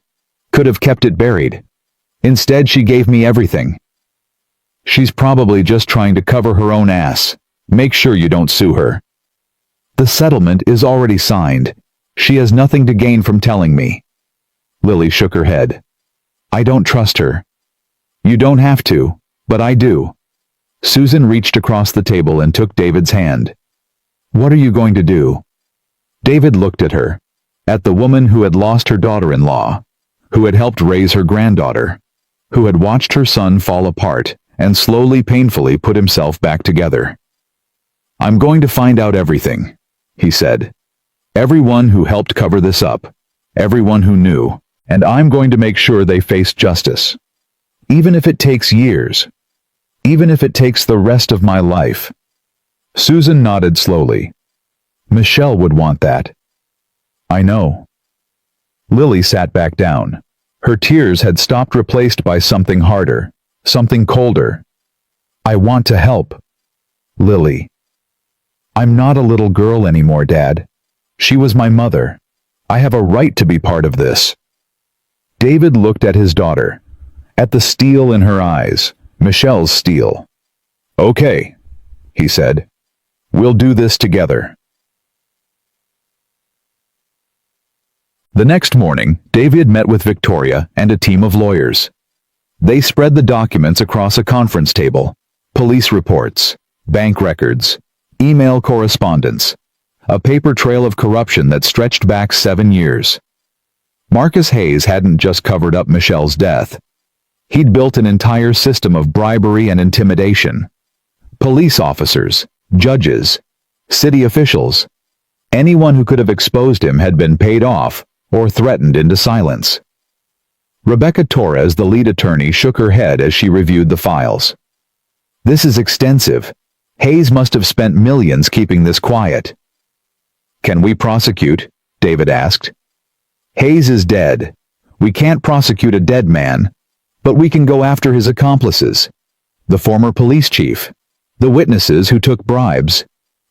Could have kept it buried. Instead, she gave me everything." "She's probably just trying to cover her own ass. Make sure you don't sue her." "The settlement is already signed. She has nothing to gain from telling me." Lily shook her head. "I don't trust her." "You don't have to, but I do." Susan reached across the table and took David's hand. "What are you going to do?" David looked at her, at the woman who had lost her daughter-in-law, who had helped raise her granddaughter, who had watched her son fall apart and slowly, painfully put himself back together. "I'm going to find out everything," he said. "Everyone who helped cover this up, everyone who knew, and I'm going to make sure they face justice. Even if it takes years. Even if it takes the rest of my life." Susan nodded slowly. "Michelle would want that." "I know." Lily sat back down. Her tears had stopped, replaced by something harder, something colder. "I want to help." "Lily. I'm not a little girl anymore, Dad. She was my mother. I have a right to be part of this." David looked at his daughter, at the steel in her eyes, Michelle's steel. "Okay," he said. "We'll do this together." The next morning, David met with Victoria and a team of lawyers. They spread the documents across a conference table. Police reports, bank records, email correspondence, a paper trail of corruption that stretched back 7 years. Marcus Hayes hadn't just covered up Michelle's death. He'd built an entire system of bribery and intimidation. Police officers, judges, city officials. Anyone who could have exposed him had been paid off or threatened into silence. Rebecca Torres, the lead attorney, shook her head as she reviewed the files. This is extensive. Hayes must have spent millions keeping this quiet. Can we prosecute? David asked. Hayes is dead. We can't prosecute a dead man, but we can go after his accomplices. The former police chief, the witnesses who took bribes,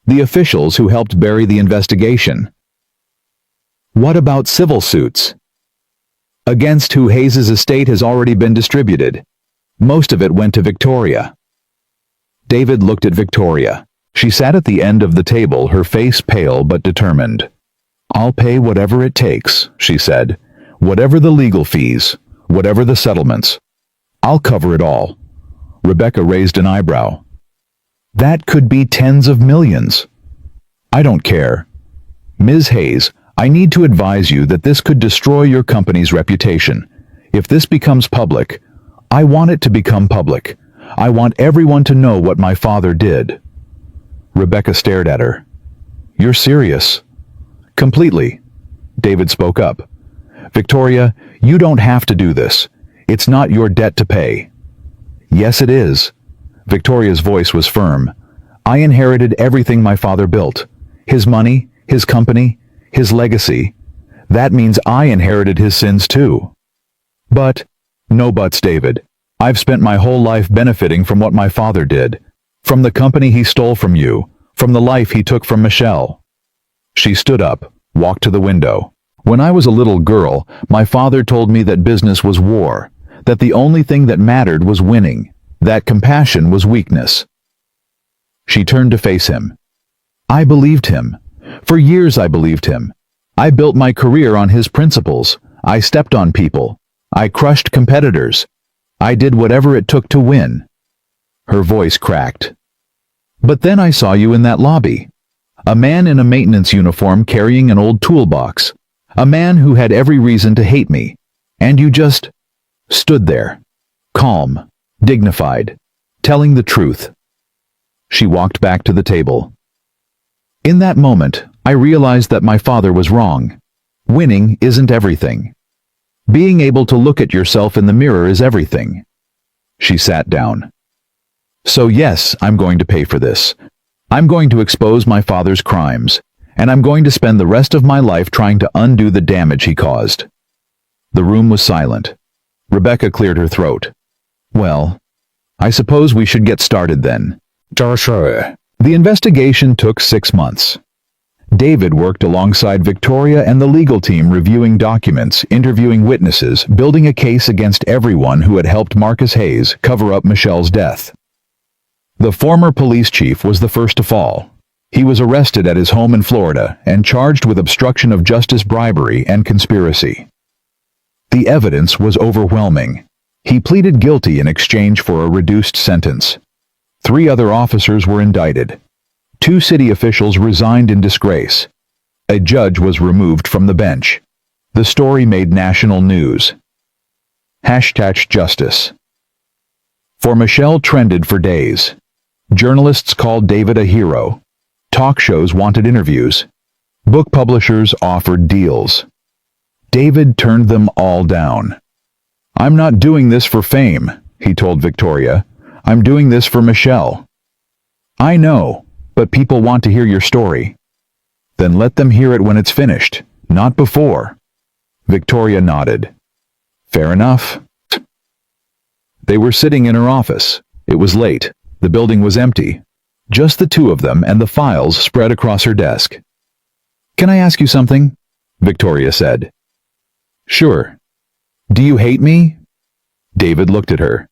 the officials who helped bury the investigation. What about civil suits? Against who Hayes's estate has already been distributed. Most of it went to Victoria. David looked at Victoria. She sat at the end of the table, her face pale but determined. I'll pay whatever it takes, she said. Whatever the legal fees, whatever the settlements. I'll cover it all. Rebecca raised an eyebrow. That could be tens of millions. I don't care. Ms. Hayes, I need to advise you that this could destroy your company's reputation. If this becomes public, I want it to become public. I want everyone to know what my father did. Rebecca stared at her. You're serious? Completely. David spoke up. Victoria, you don't have to do this. It's not your debt to pay. Yes, it is. Victoria's voice was firm. I inherited everything my father built. His money, his company, his legacy. That means I inherited his sins too. But, no buts, David. I've spent my whole life benefiting from what my father did. From the company he stole from you, from the life he took from Michelle. She stood up, walked to the window. When I was a little girl, my father told me that business was war, that the only thing that mattered was winning, that compassion was weakness. She turned to face him. I believed him. For years I believed him. I built my career on his principles. I stepped on people. I crushed competitors. I did whatever it took to win. Her voice cracked. But then I saw you in that lobby. A man in a maintenance uniform carrying an old toolbox. A man who had every reason to hate me. And you just stood there, calm, dignified, telling the truth. She walked back to the table. In that moment, I realized that my father was wrong. Winning isn't everything. Being able to look at yourself in the mirror is everything. She sat down. So yes, I'm going to pay for this. I'm going to expose my father's crimes, and I'm going to spend the rest of my life trying to undo the damage he caused. The room was silent. Rebecca cleared her throat. Well, I suppose we should get started then. The investigation took 6 months. David worked alongside Victoria and the legal team, reviewing documents, interviewing witnesses, building a case against everyone who had helped Marcus Hayes cover up Michelle's death. The former police chief was the first to fall. He was arrested at his home in Florida and charged with obstruction of justice, bribery, and conspiracy. The evidence was overwhelming. He pleaded guilty in exchange for a reduced sentence. 3 other officers were indicted. 2 city officials resigned in disgrace. A judge was removed from the bench. The story made national news. #Justice. For Michelle trended for days. Journalists called David a hero. Talk shows wanted interviews. Book publishers offered deals. David turned them all down. I'm not doing this for fame, he told Victoria. I'm doing this for Michelle. I know, but people want to hear your story. Then let them hear it when it's finished, not before. Victoria nodded. Fair enough. They were sitting in her office. It was late. The building was empty. Just the 2 of them and the files spread across her desk. Can I ask you something? Victoria said. Sure. Do you hate me? David looked at her.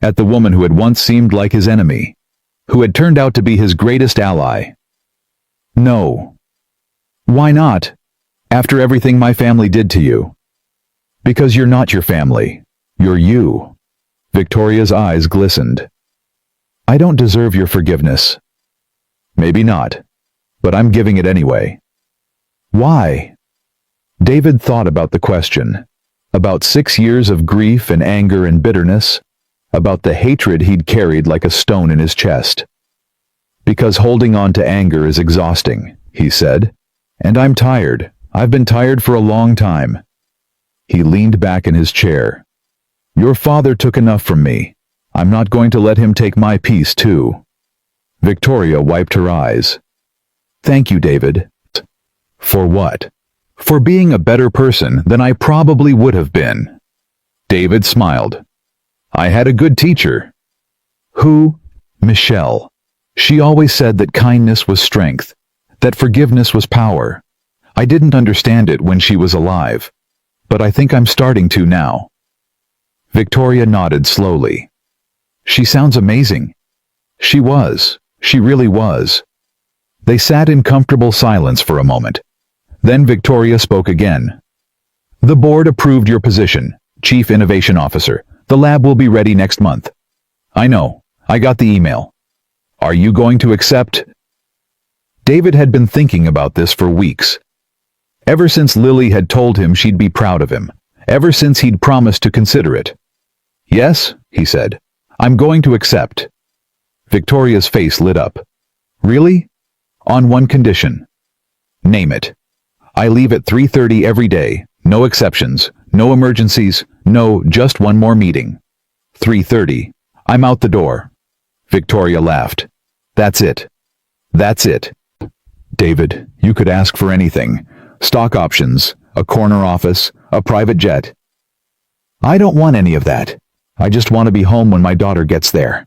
At the woman who had once seemed like his enemy, who had turned out to be his greatest ally. No. Why not? After everything my family did to you. Because you're not your family. You're you. Victoria's eyes glistened. I don't deserve your forgiveness. Maybe not, but I'm giving it anyway. Why? David thought about the question. About 6 years of grief and anger and bitterness. About the hatred he'd carried like a stone in his chest. Because holding on to anger is exhausting, he said. And I'm tired. I've been tired for a long time. He leaned back in his chair. Your father took enough from me. I'm not going to let him take my peace too. Victoria wiped her eyes. Thank you, David. For what? For being a better person than I probably would have been. David smiled. I had a good teacher. Who? Michelle. She always said that kindness was strength, that forgiveness was power. I didn't understand it when she was alive, but I think I'm starting to now. Victoria nodded slowly. She sounds amazing. She was. She really was. They sat in comfortable silence for a moment. Then Victoria spoke again. The board approved your position, Chief Innovation Officer. The lab will be ready next month. I know. I got the email. Are you going to accept? David had been thinking about this for weeks. Ever since Lily had told him she'd be proud of him. Ever since he'd promised to consider it. Yes, he said. I'm going to accept. Victoria's face lit up. Really? On one condition. Name it. I leave at 3:30 every day. No exceptions. No emergencies. No, just one more meeting. 3:30. I'm out the door. Victoria laughed. That's it. That's it. David, you could ask for anything. Stock options, a corner office, a private jet. I don't want any of that. I just want to be home when my daughter gets there.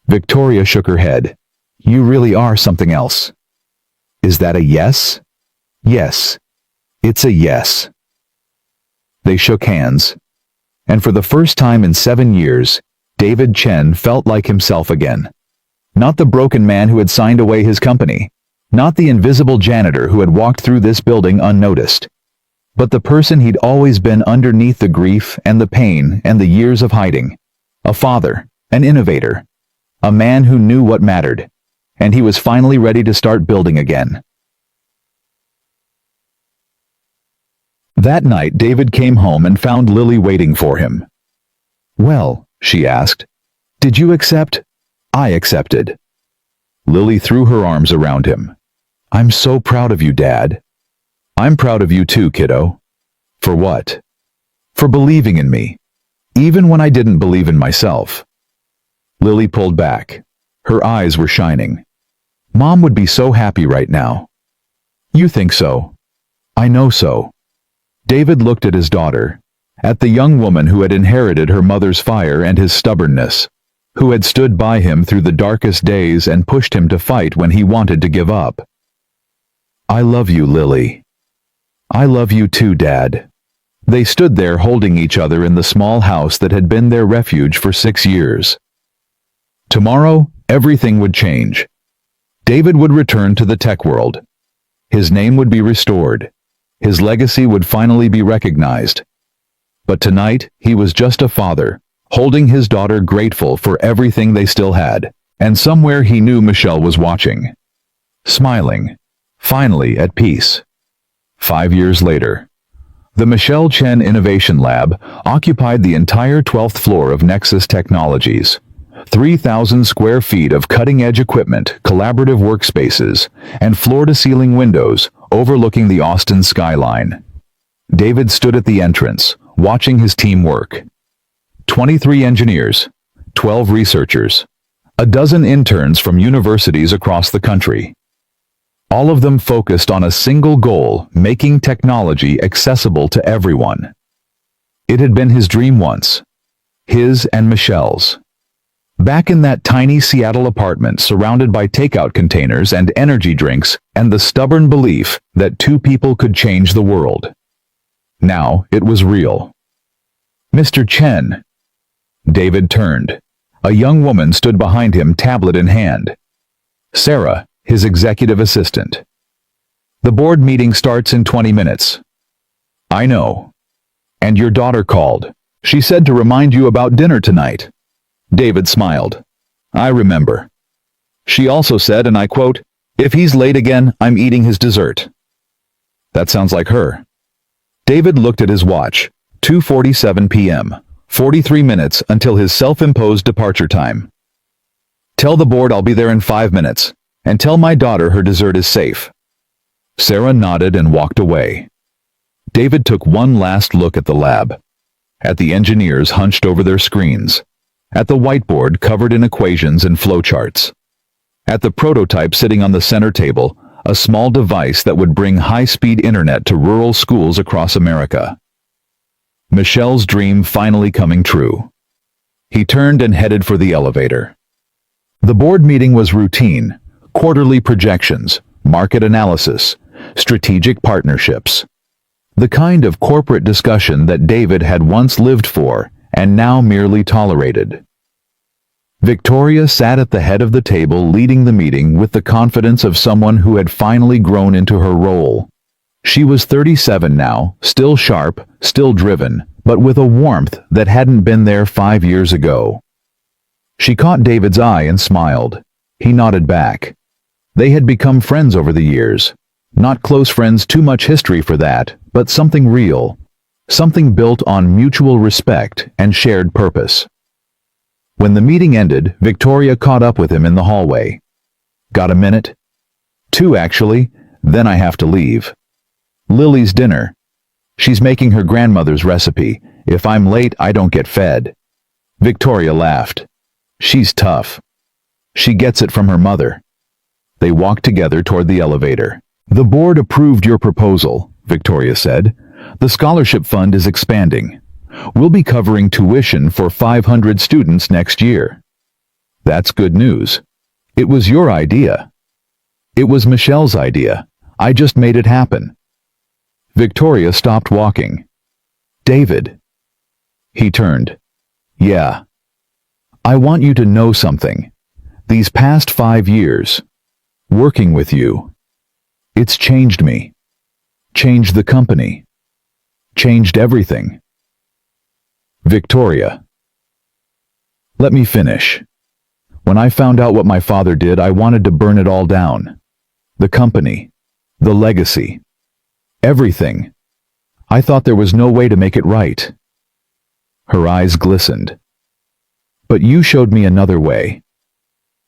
Victoria shook her head. You really are something else. Is that a yes? Yes. It's a yes. They shook hands. And for the first time in 7 years, David Chen felt like himself again. Not the broken man who had signed away his company. Not the invisible janitor who had walked through this building unnoticed. But the person he'd always been underneath the grief and the pain and the years of hiding. A father, an innovator. A man who knew what mattered. And he was finally ready to start building again. That night David came home and found Lily waiting for him. Well, she asked, did you accept? I accepted. Lily threw her arms around him. I'm so proud of you, Dad. I'm proud of you too, kiddo. For what? For believing in me, even when I didn't believe in myself. Lily pulled back. Her eyes were shining. Mom would be so happy right now. You think so? I know so. David looked at his daughter, at the young woman who had inherited her mother's fire and his stubbornness, who had stood by him through the darkest days and pushed him to fight when he wanted to give up. I love you, Lily. I love you too, Dad. They stood there holding each other in the small house that had been their refuge for 6 years. Tomorrow, everything would change. David would return to the tech world. His name would be restored. His legacy would finally be recognized. But tonight, he was just a father, holding his daughter grateful for everything they still had, and somewhere he knew Michelle was watching. Smiling, finally at peace. 5 years later, the Michelle Chen Innovation Lab occupied the entire 12th floor of Nexus Technologies. 3,000 square feet of cutting-edge equipment, collaborative workspaces, and floor-to-ceiling windows overlooking the Austin skyline. David stood at the entrance, watching his team work. 23 engineers, 12 researchers, a dozen interns from universities across the country. All of them focused on a single goal, making technology accessible to everyone. It had been his dream once. His and Michelle's. Back in that tiny Seattle apartment surrounded by takeout containers and energy drinks and the stubborn belief that 2 people could change the world. Now it was real. Mr. Chen. David turned. A young woman stood behind him, tablet in hand. Sarah, his executive assistant. The board meeting starts in 20 minutes. I know. And your daughter called. She said to remind you about dinner tonight. David smiled. I remember. She also said, and I quote, if he's late again, I'm eating his dessert. That sounds like her. David looked at his watch. 2:47 p.m. 43 minutes until his self-imposed departure time. Tell the board I'll be there in 5 minutes. And tell my daughter her dessert is safe." Sarah nodded and walked away. David took one last look at the lab, at the engineers hunched over their screens, at the whiteboard covered in equations and flowcharts, at the prototype sitting on the center table, a small device that would bring high-speed internet to rural schools across America. Michelle's dream finally coming true. He turned and headed for the elevator. The board meeting was routine: quarterly projections, market analysis, strategic partnerships. The kind of corporate discussion that David had once lived for and now merely tolerated. Victoria sat at the head of the table leading the meeting with the confidence of someone who had finally grown into her role. She was 37 now, still sharp, still driven, but with a warmth that hadn't been there 5 years ago. She caught David's eye and smiled. He nodded back. They had become friends over the years. Not close friends, too much history for that, but something real. Something built on mutual respect and shared purpose. When the meeting ended, Victoria caught up with him in the hallway. "Got a minute?" "2 actually, then I have to leave." "Lily's dinner. She's making her grandmother's recipe. If I'm late, I don't get fed." Victoria laughed. "She's tough. She gets it from her mother." They walked together toward the elevator. "The board approved your proposal," Victoria said. "The scholarship fund is expanding. We'll be covering tuition for 500 students next year." "That's good news. It was your idea." "It was Michelle's idea. I just made it happen." Victoria stopped walking. "David." He turned. "Yeah. I want you to know something. These past 5 years, working with you, it's changed me. Changed the company. Changed everything." Victoria. "Let me finish. When I found out what my father did, I wanted to burn it all down. The company. The legacy. Everything. I thought there was no way to make it right." Her eyes glistened. "But you showed me another way.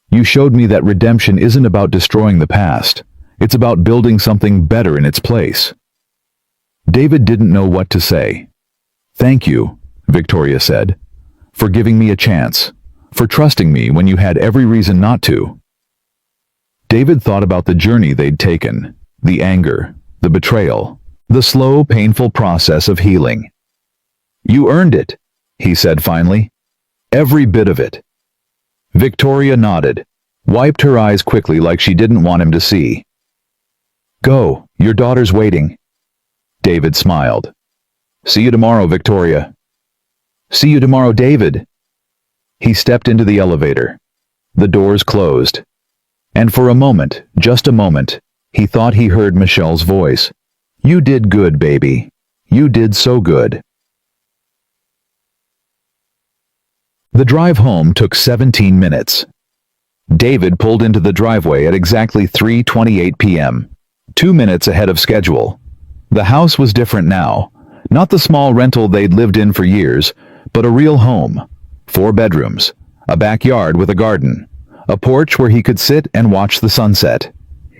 You showed me that redemption isn't about destroying the past. It's about building something better in its place." David didn't know what to say. "Thank you," Victoria said, "for giving me a chance, for trusting me when you had every reason not to." David thought about the journey they'd taken, the anger, the betrayal, the slow, painful process of healing. "You earned it," he said finally. "Every bit of it." Victoria nodded, wiped her eyes quickly like she didn't want him to see. "Go, your daughter's waiting." David smiled. "See you tomorrow, Victoria." "See you tomorrow, David." He stepped into the elevator. The doors closed. And for a moment, just a moment, he thought he heard Michelle's voice. "You did good, baby. You did so good." The drive home took 17 minutes. David pulled into the driveway at exactly 3:28 p.m., 2 minutes ahead of schedule. The house was different now. Not the small rental they'd lived in for years, but a real home. 4 bedrooms, a backyard with a garden, a porch where he could sit and watch the sunset.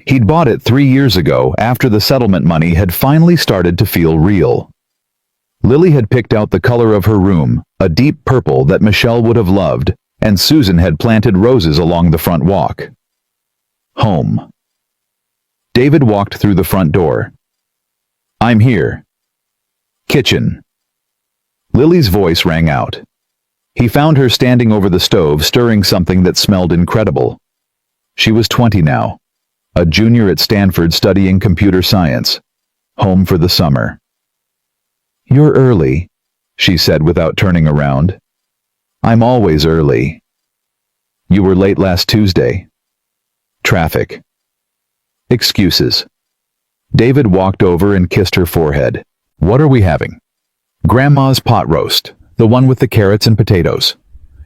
He'd bought it 3 years ago after the settlement money had finally started to feel real. Lily had picked out the color of her room, a deep purple that Michelle would have loved, and Susan had planted roses along the front walk. Home. David walked through the front door. "I'm here." Kitchen. Lily's voice rang out. He found her standing over the stove stirring something that smelled incredible. She was 20 now, a junior at Stanford studying computer science, home for the summer. "You're early," she said without turning around. "I'm always early." "You were late last Tuesday." "Traffic." "Excuses." David walked over and kissed her forehead. "What are we having?" "Grandma's pot roast, the one with the carrots and potatoes.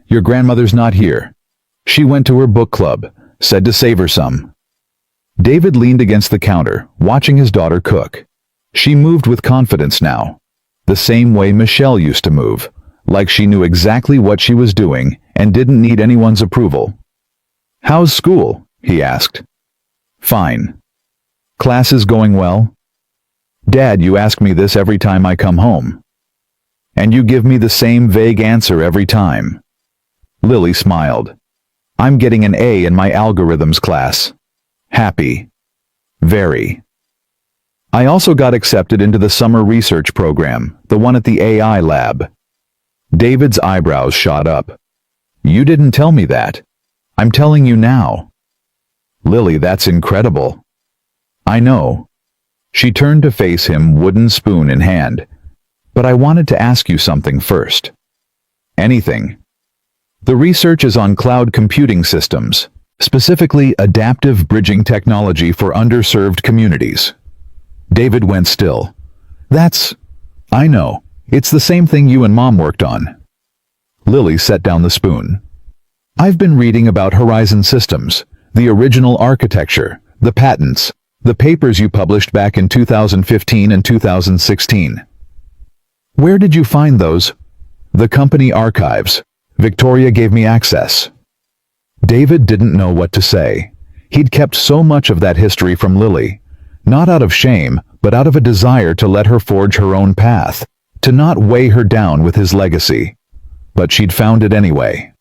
Your grandmother's not here. She went to her book club, said to save her some." David leaned against the counter, watching his daughter cook. She moved with confidence now, the same way Michelle used to move, like she knew exactly what she was doing and didn't need anyone's approval. "How's school?" he asked. Fine. Class is going well? Dad, you ask me this every time I come home. And you give me the same vague answer every time. Lily smiled. I'm getting an A in my algorithms class. Happy. Very. I also got accepted into the summer research program, the one at the AI lab. David's eyebrows shot up. You didn't tell me that. I'm telling you now. Lily, that's incredible. I know. She turned to face him, wooden spoon in hand. But I wanted to ask you something first. Anything. The research is on cloud computing systems, specifically adaptive bridging technology for underserved communities. David went still. I know. It's the same thing you and Mom worked on. Lily set down the spoon. I've been reading about Horizon Systems, the original architecture, the patents, the papers you published back in 2015 and 2016. Where did you find those? The company archives. Victoria gave me access. David didn't know what to say. He'd kept so much of that history from Lily, not out of shame, but out of a desire to let her forge her own path, to not weigh her down with his legacy. But she'd found it anyway.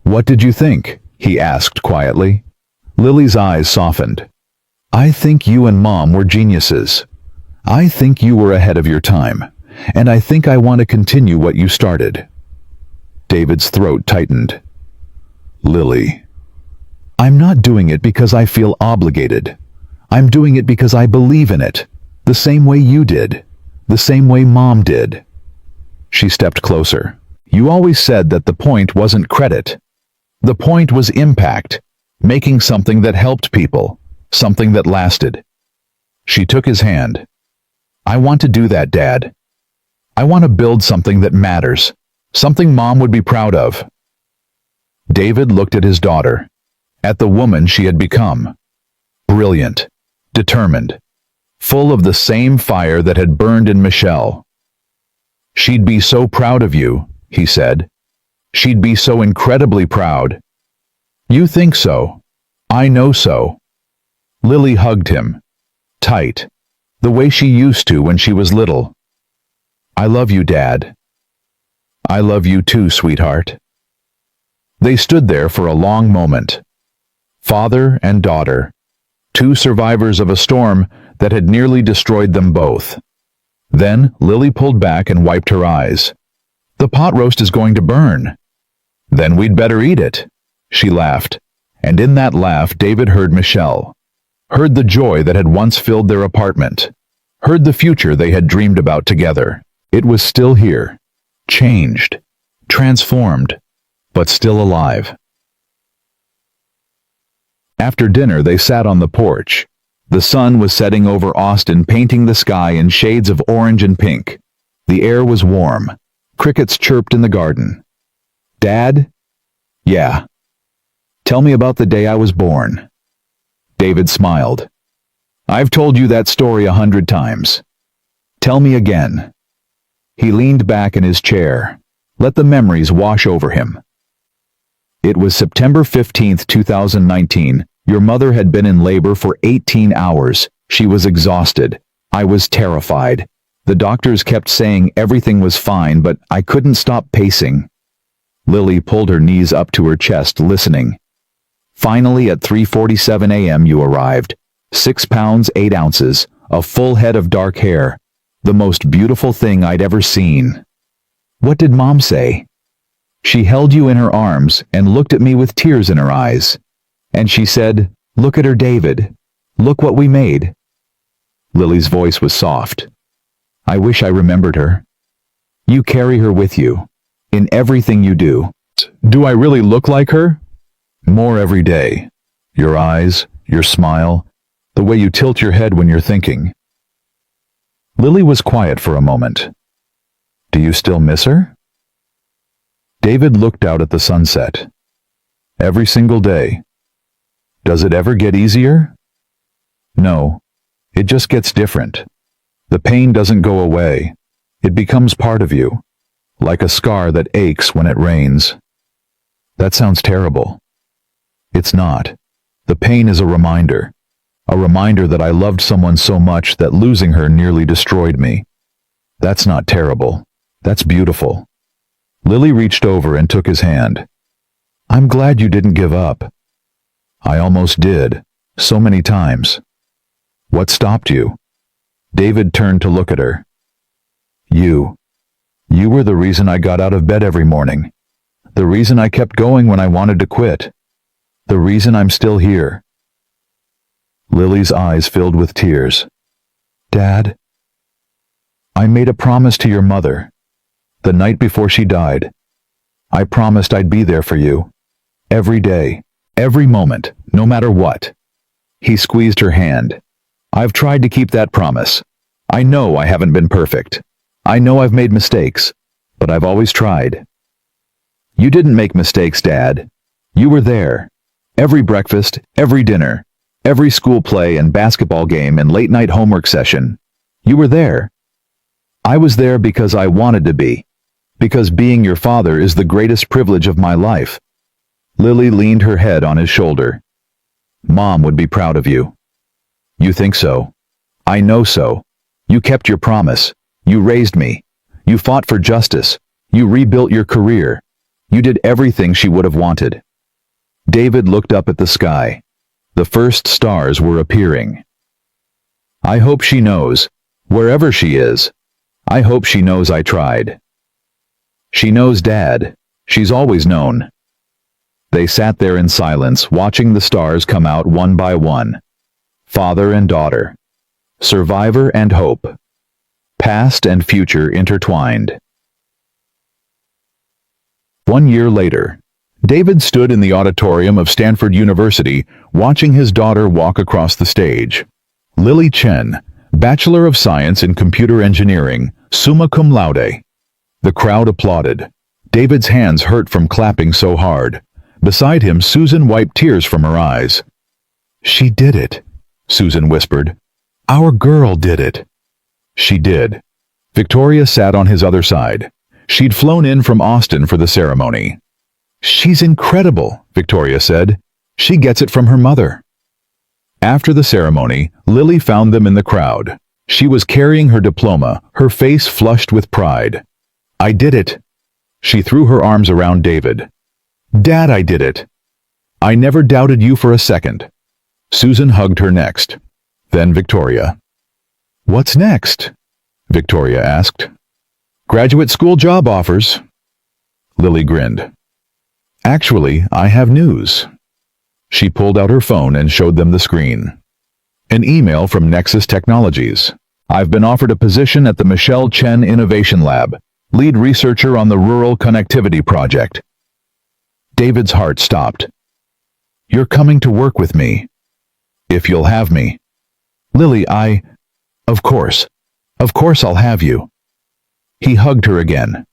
What did you think? He asked quietly. Lily's eyes softened. I think you and Mom were geniuses. I think you were ahead of your time, and I think I want to continue what you started. David's throat tightened. Lily. I'm not doing it because I feel obligated. I'm doing it because I believe in it, the same way you did, the same way Mom did. She stepped closer. You always said that the point wasn't credit. The point was impact, making something that helped people, something that lasted. She took his hand. I want to do that, Dad. I want to build something that matters, something Mom would be proud of. David looked at his daughter, at the woman she had become. Brilliant, determined, full of the same fire that had burned in Michelle. She'd be so proud of you, he said. She'd be so incredibly proud. You think so. I know so. Lily hugged him, tight, the way she used to when she was little. I love you, Dad. I love you too, sweetheart. They stood there for a long moment. Father and daughter, two survivors of a storm that had nearly destroyed them both. Then Lily pulled back and wiped her eyes. The pot roast is going to burn. Then we'd better eat it. She laughed, and in that laugh David heard Michelle, heard the joy that had once filled their apartment, heard the future they had dreamed about together. It was still here, changed, transformed, but still alive. After dinner they sat on the porch. The sun was setting over Austin, painting the sky in shades of orange and pink. The air was warm. Crickets chirped in the garden. Dad? Yeah. Tell me about the day I was born. David smiled. I've told you that story 100 times. Tell me again. He leaned back in his chair. Let the memories wash over him. It was September 15th, 2019. Your mother had been in labor for 18 hours. She was exhausted. I was terrified. The doctors kept saying everything was fine, but I couldn't stop pacing. Lily pulled her knees up to her chest, listening. Finally, at 3:47 a.m. you arrived. 6 pounds, 8 ounces, a full head of dark hair. The most beautiful thing I'd ever seen. What did Mom say? She held you in her arms and looked at me with tears in her eyes. And she said, look at her, David. Look what we made. Lily's voice was soft. I wish I remembered her. You carry her with you, in everything you do. Do I really look like her? More every day. Your eyes, your smile, the way you tilt your head when you're thinking. Lily was quiet for a moment. Do you still miss her? David looked out at the sunset. Every single day. Does it ever get easier? No, it just gets different. The pain doesn't go away. It becomes part of you, like a scar that aches when it rains. That sounds terrible. It's not. The pain is a reminder. A reminder that I loved someone so much that losing her nearly destroyed me. That's not terrible. That's beautiful. Lily reached over and took his hand. I'm glad you didn't give up. I almost did, so many times. What stopped you? David turned to look at her. You. You were the reason I got out of bed every morning. The reason I kept going when I wanted to quit. The reason I'm still here. Lily's eyes filled with tears. Dad? I made a promise to your mother. The night before she died. I promised I'd be there for you. Every day. Every moment. No matter what. He squeezed her hand. I've tried to keep that promise. I know I haven't been perfect. I know I've made mistakes. But I've always tried. You didn't make mistakes, Dad. You were there. Every breakfast, every dinner, every school play and basketball game and late-night homework session. You were there. I was there because I wanted to be. Because being your father is the greatest privilege of my life. Lily leaned her head on his shoulder. Mom would be proud of you. You think so? I know so. You kept your promise. You raised me. You fought for justice. You rebuilt your career. You did everything she would have wanted. David looked up at the sky. The first stars were appearing. I hope she knows, wherever she is. I hope she knows I tried. She knows, Dad. She's always known. They sat there in silence, watching the stars come out one by one. Father and daughter. Survivor and hope. Past and future intertwined. 1 year later, David stood in the auditorium of Stanford University, watching his daughter walk across the stage. Lily Chen, Bachelor of Science in Computer Engineering, summa cum laude. The crowd applauded. David's hands hurt from clapping so hard. Beside him, Susan wiped tears from her eyes. She did it, Susan whispered. Our girl did it. She did. Victoria sat on his other side. She'd flown in from Austin for the ceremony. She's incredible, Victoria said. She gets it from her mother. After the ceremony, Lily found them in the crowd. She was carrying her diploma, her face flushed with pride. I did it. She threw her arms around David. Dad, I did it. I never doubted you for a second. Susan hugged her next. Then Victoria. What's next? Victoria asked. Graduate school job offers. Lily grinned. Actually, I have news. She pulled out her phone and showed them the screen. An email from Nexus Technologies. I've been offered a position at the Michelle Chen Innovation Lab, lead researcher on the Rural Connectivity Project. David's heart stopped. You're coming to work with me. If you'll have me. Lily, Of course I'll have you. He hugged her again,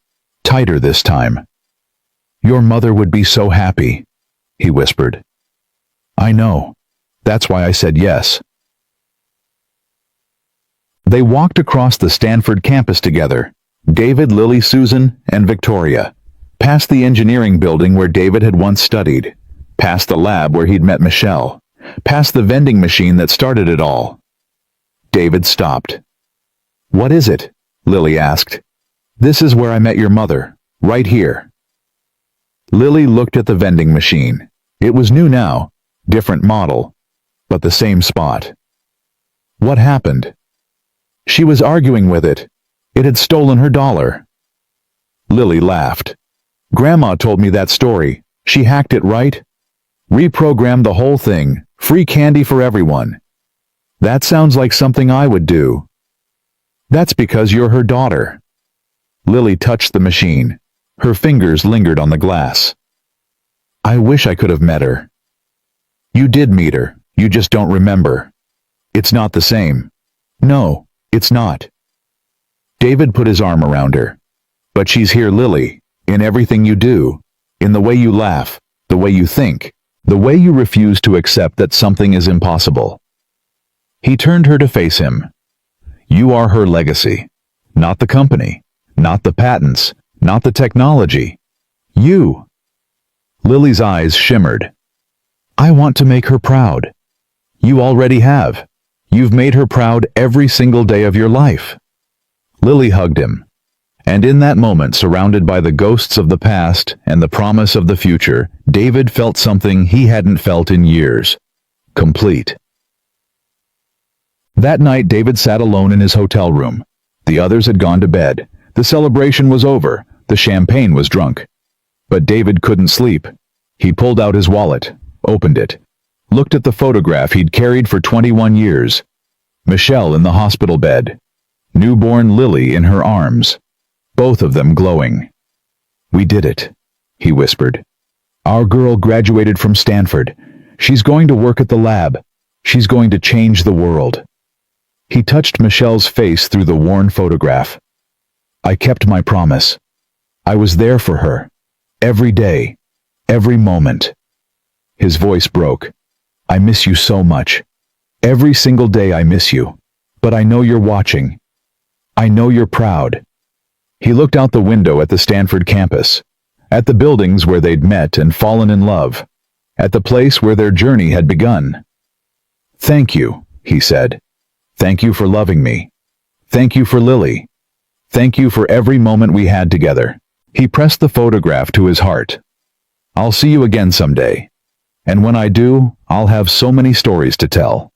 tighter this time. Your mother would be so happy, he whispered. I know. That's why I said yes. They walked across the Stanford campus together, David, Lily, Susan, and Victoria, past the engineering building where David had once studied, past the lab where he'd met Michelle, past the vending machine that started it all. David stopped. What is it? Lily asked. This is where I met your mother, right here. Lily looked at the vending machine. It was new now, different model, but the same spot. What happened? She was arguing with it. It had stolen her dollar. Lily laughed. Grandma told me that story. She hacked it, right? Reprogrammed the whole thing. Free candy for everyone. That sounds like something I would do. That's because you're her daughter. Lily touched the machine. Her fingers lingered on the glass. I wish I could have met her. You did meet her, you just don't remember. It's not the same. No, it's not. David put his arm around her. But she's here, Lily, in everything you do, in the way you laugh, the way you think, the way you refuse to accept that something is impossible. He turned her to face him. You are her legacy, not the company, not the patents, not the technology. You. Lily's eyes shimmered. I want to make her proud. You already have. You've made her proud every single day of your life." Lily hugged him. And in that moment, surrounded by the ghosts of the past and the promise of the future, David felt something he hadn't felt in years. Complete. That night, David sat alone in his hotel room. The others had gone to bed. The celebration was over. The champagne was drunk. But David couldn't sleep. He pulled out his wallet, opened it, looked at the photograph he'd carried for 21 years. Michelle in the hospital bed. Newborn Lily in her arms. Both of them glowing. "We did it," he whispered. "Our girl graduated from Stanford. She's going to work at the lab. She's going to change the world." He touched Michelle's face through the worn photograph. "I kept my promise. I was there for her. Every day. Every moment." His voice broke. "I miss you so much. Every single day I miss you. But I know you're watching. I know you're proud." He looked out the window at the Stanford campus, at the buildings where they'd met and fallen in love, at the place where their journey had begun. "Thank you," he said. "Thank you for loving me. Thank you for Lily. Thank you for every moment we had together." He pressed the photograph to his heart. "I'll see you again someday. And when I do, I'll have so many stories to tell."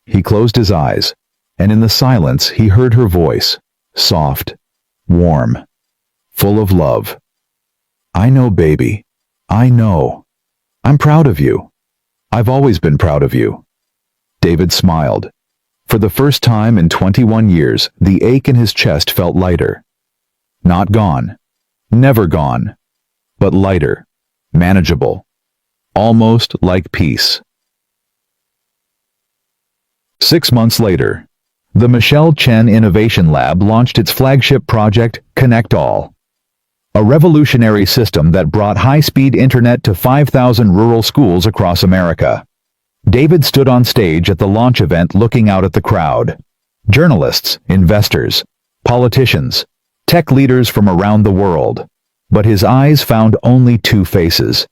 He closed his eyes, and in the silence he heard her voice, soft, warm, full of love. "I know, baby. I know. I'm proud of you. I've always been proud of you." David smiled. For the first time in 21 years, the ache in his chest felt lighter. Not gone. Never gone. But lighter. Manageable. Almost like peace. 6 months later, the Michelle Chen Innovation Lab launched its flagship project, Connect All. A revolutionary system that brought high-speed internet to 5,000 rural schools across America. David stood on stage at the launch event looking out at the crowd. Journalists, investors, politicians, tech leaders from around the world. But his eyes found only two faces.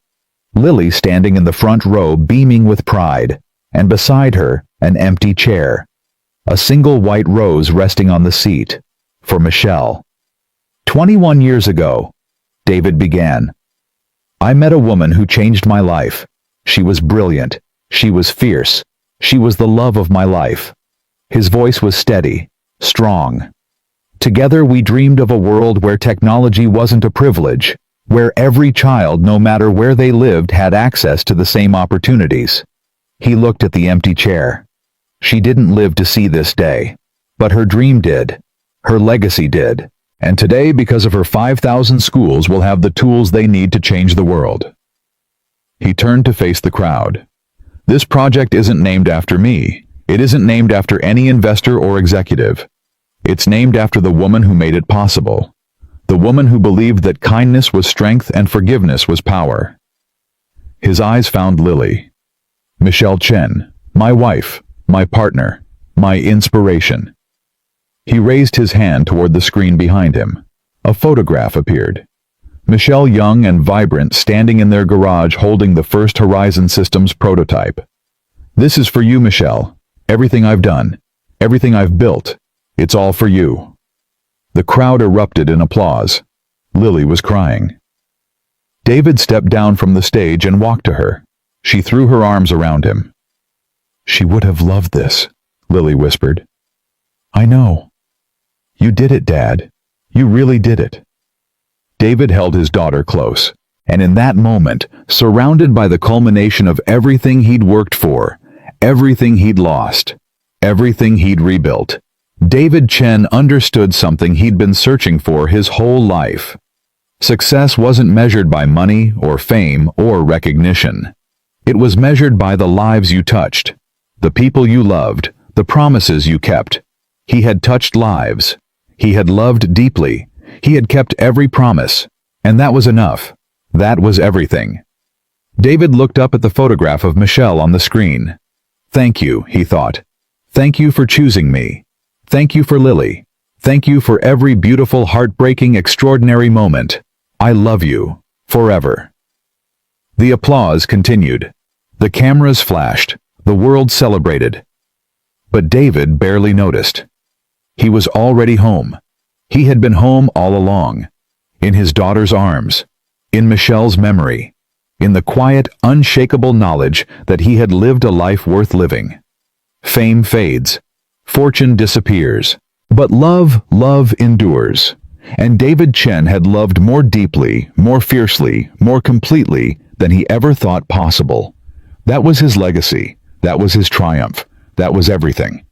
Lily standing in the front row beaming with pride, and beside her, an empty chair. A single white rose resting on the seat. For Michelle. 21 years ago, David began. "I met a woman who changed my life. She was brilliant. She was fierce. She was the love of my life." His voice was steady, strong. Together we dreamed of a world where technology wasn't a privilege, where every child, no matter where they lived, had access to the same opportunities. He looked at the empty chair. She didn't live to see this day. But her dream did. Her legacy did. And today, because of her 5,000 schools, will have the tools they need to change the world. He turned to face the crowd. "This project isn't named after me. It isn't named after any investor or executive. It's named after the woman who made it possible. The woman who believed that kindness was strength and forgiveness was power." His eyes found Lily. "Michelle Chen, my wife, my partner, my inspiration." He raised his hand toward the screen behind him. A photograph appeared. Michelle, young and vibrant, standing in their garage holding the first Horizon Systems prototype. "This is for you, Michelle. Everything I've done, everything I've built, it's all for you." The crowd erupted in applause. Lily was crying. David stepped down from the stage and walked to her. She threw her arms around him. "She would have loved this," Lily whispered. "I know. You did it, Dad. You really did it." David held his daughter close, and in that moment, surrounded by the culmination of everything he'd worked for, everything he'd lost, everything he'd rebuilt, David Chen understood something he'd been searching for his whole life. Success wasn't measured by money or fame or recognition. It was measured by the lives you touched, the people you loved, the promises you kept. He had touched lives. He had loved deeply. He had kept every promise. And that was enough. That was everything. David looked up at the photograph of Michelle on the screen. "Thank you," he thought. "Thank you for choosing me. Thank you for Lily. Thank you for every beautiful, heartbreaking, extraordinary moment. I love you. Forever." The applause continued. The cameras flashed. The world celebrated. But David barely noticed. He was already home. He had been home all along. In his daughter's arms. In Michelle's memory. In the quiet, unshakable knowledge that he had lived a life worth living. Fame fades. Fortune disappears. But love endures. And David Chen had loved more deeply, more fiercely, more completely than he ever thought possible. That was his legacy. That was his triumph. That was everything.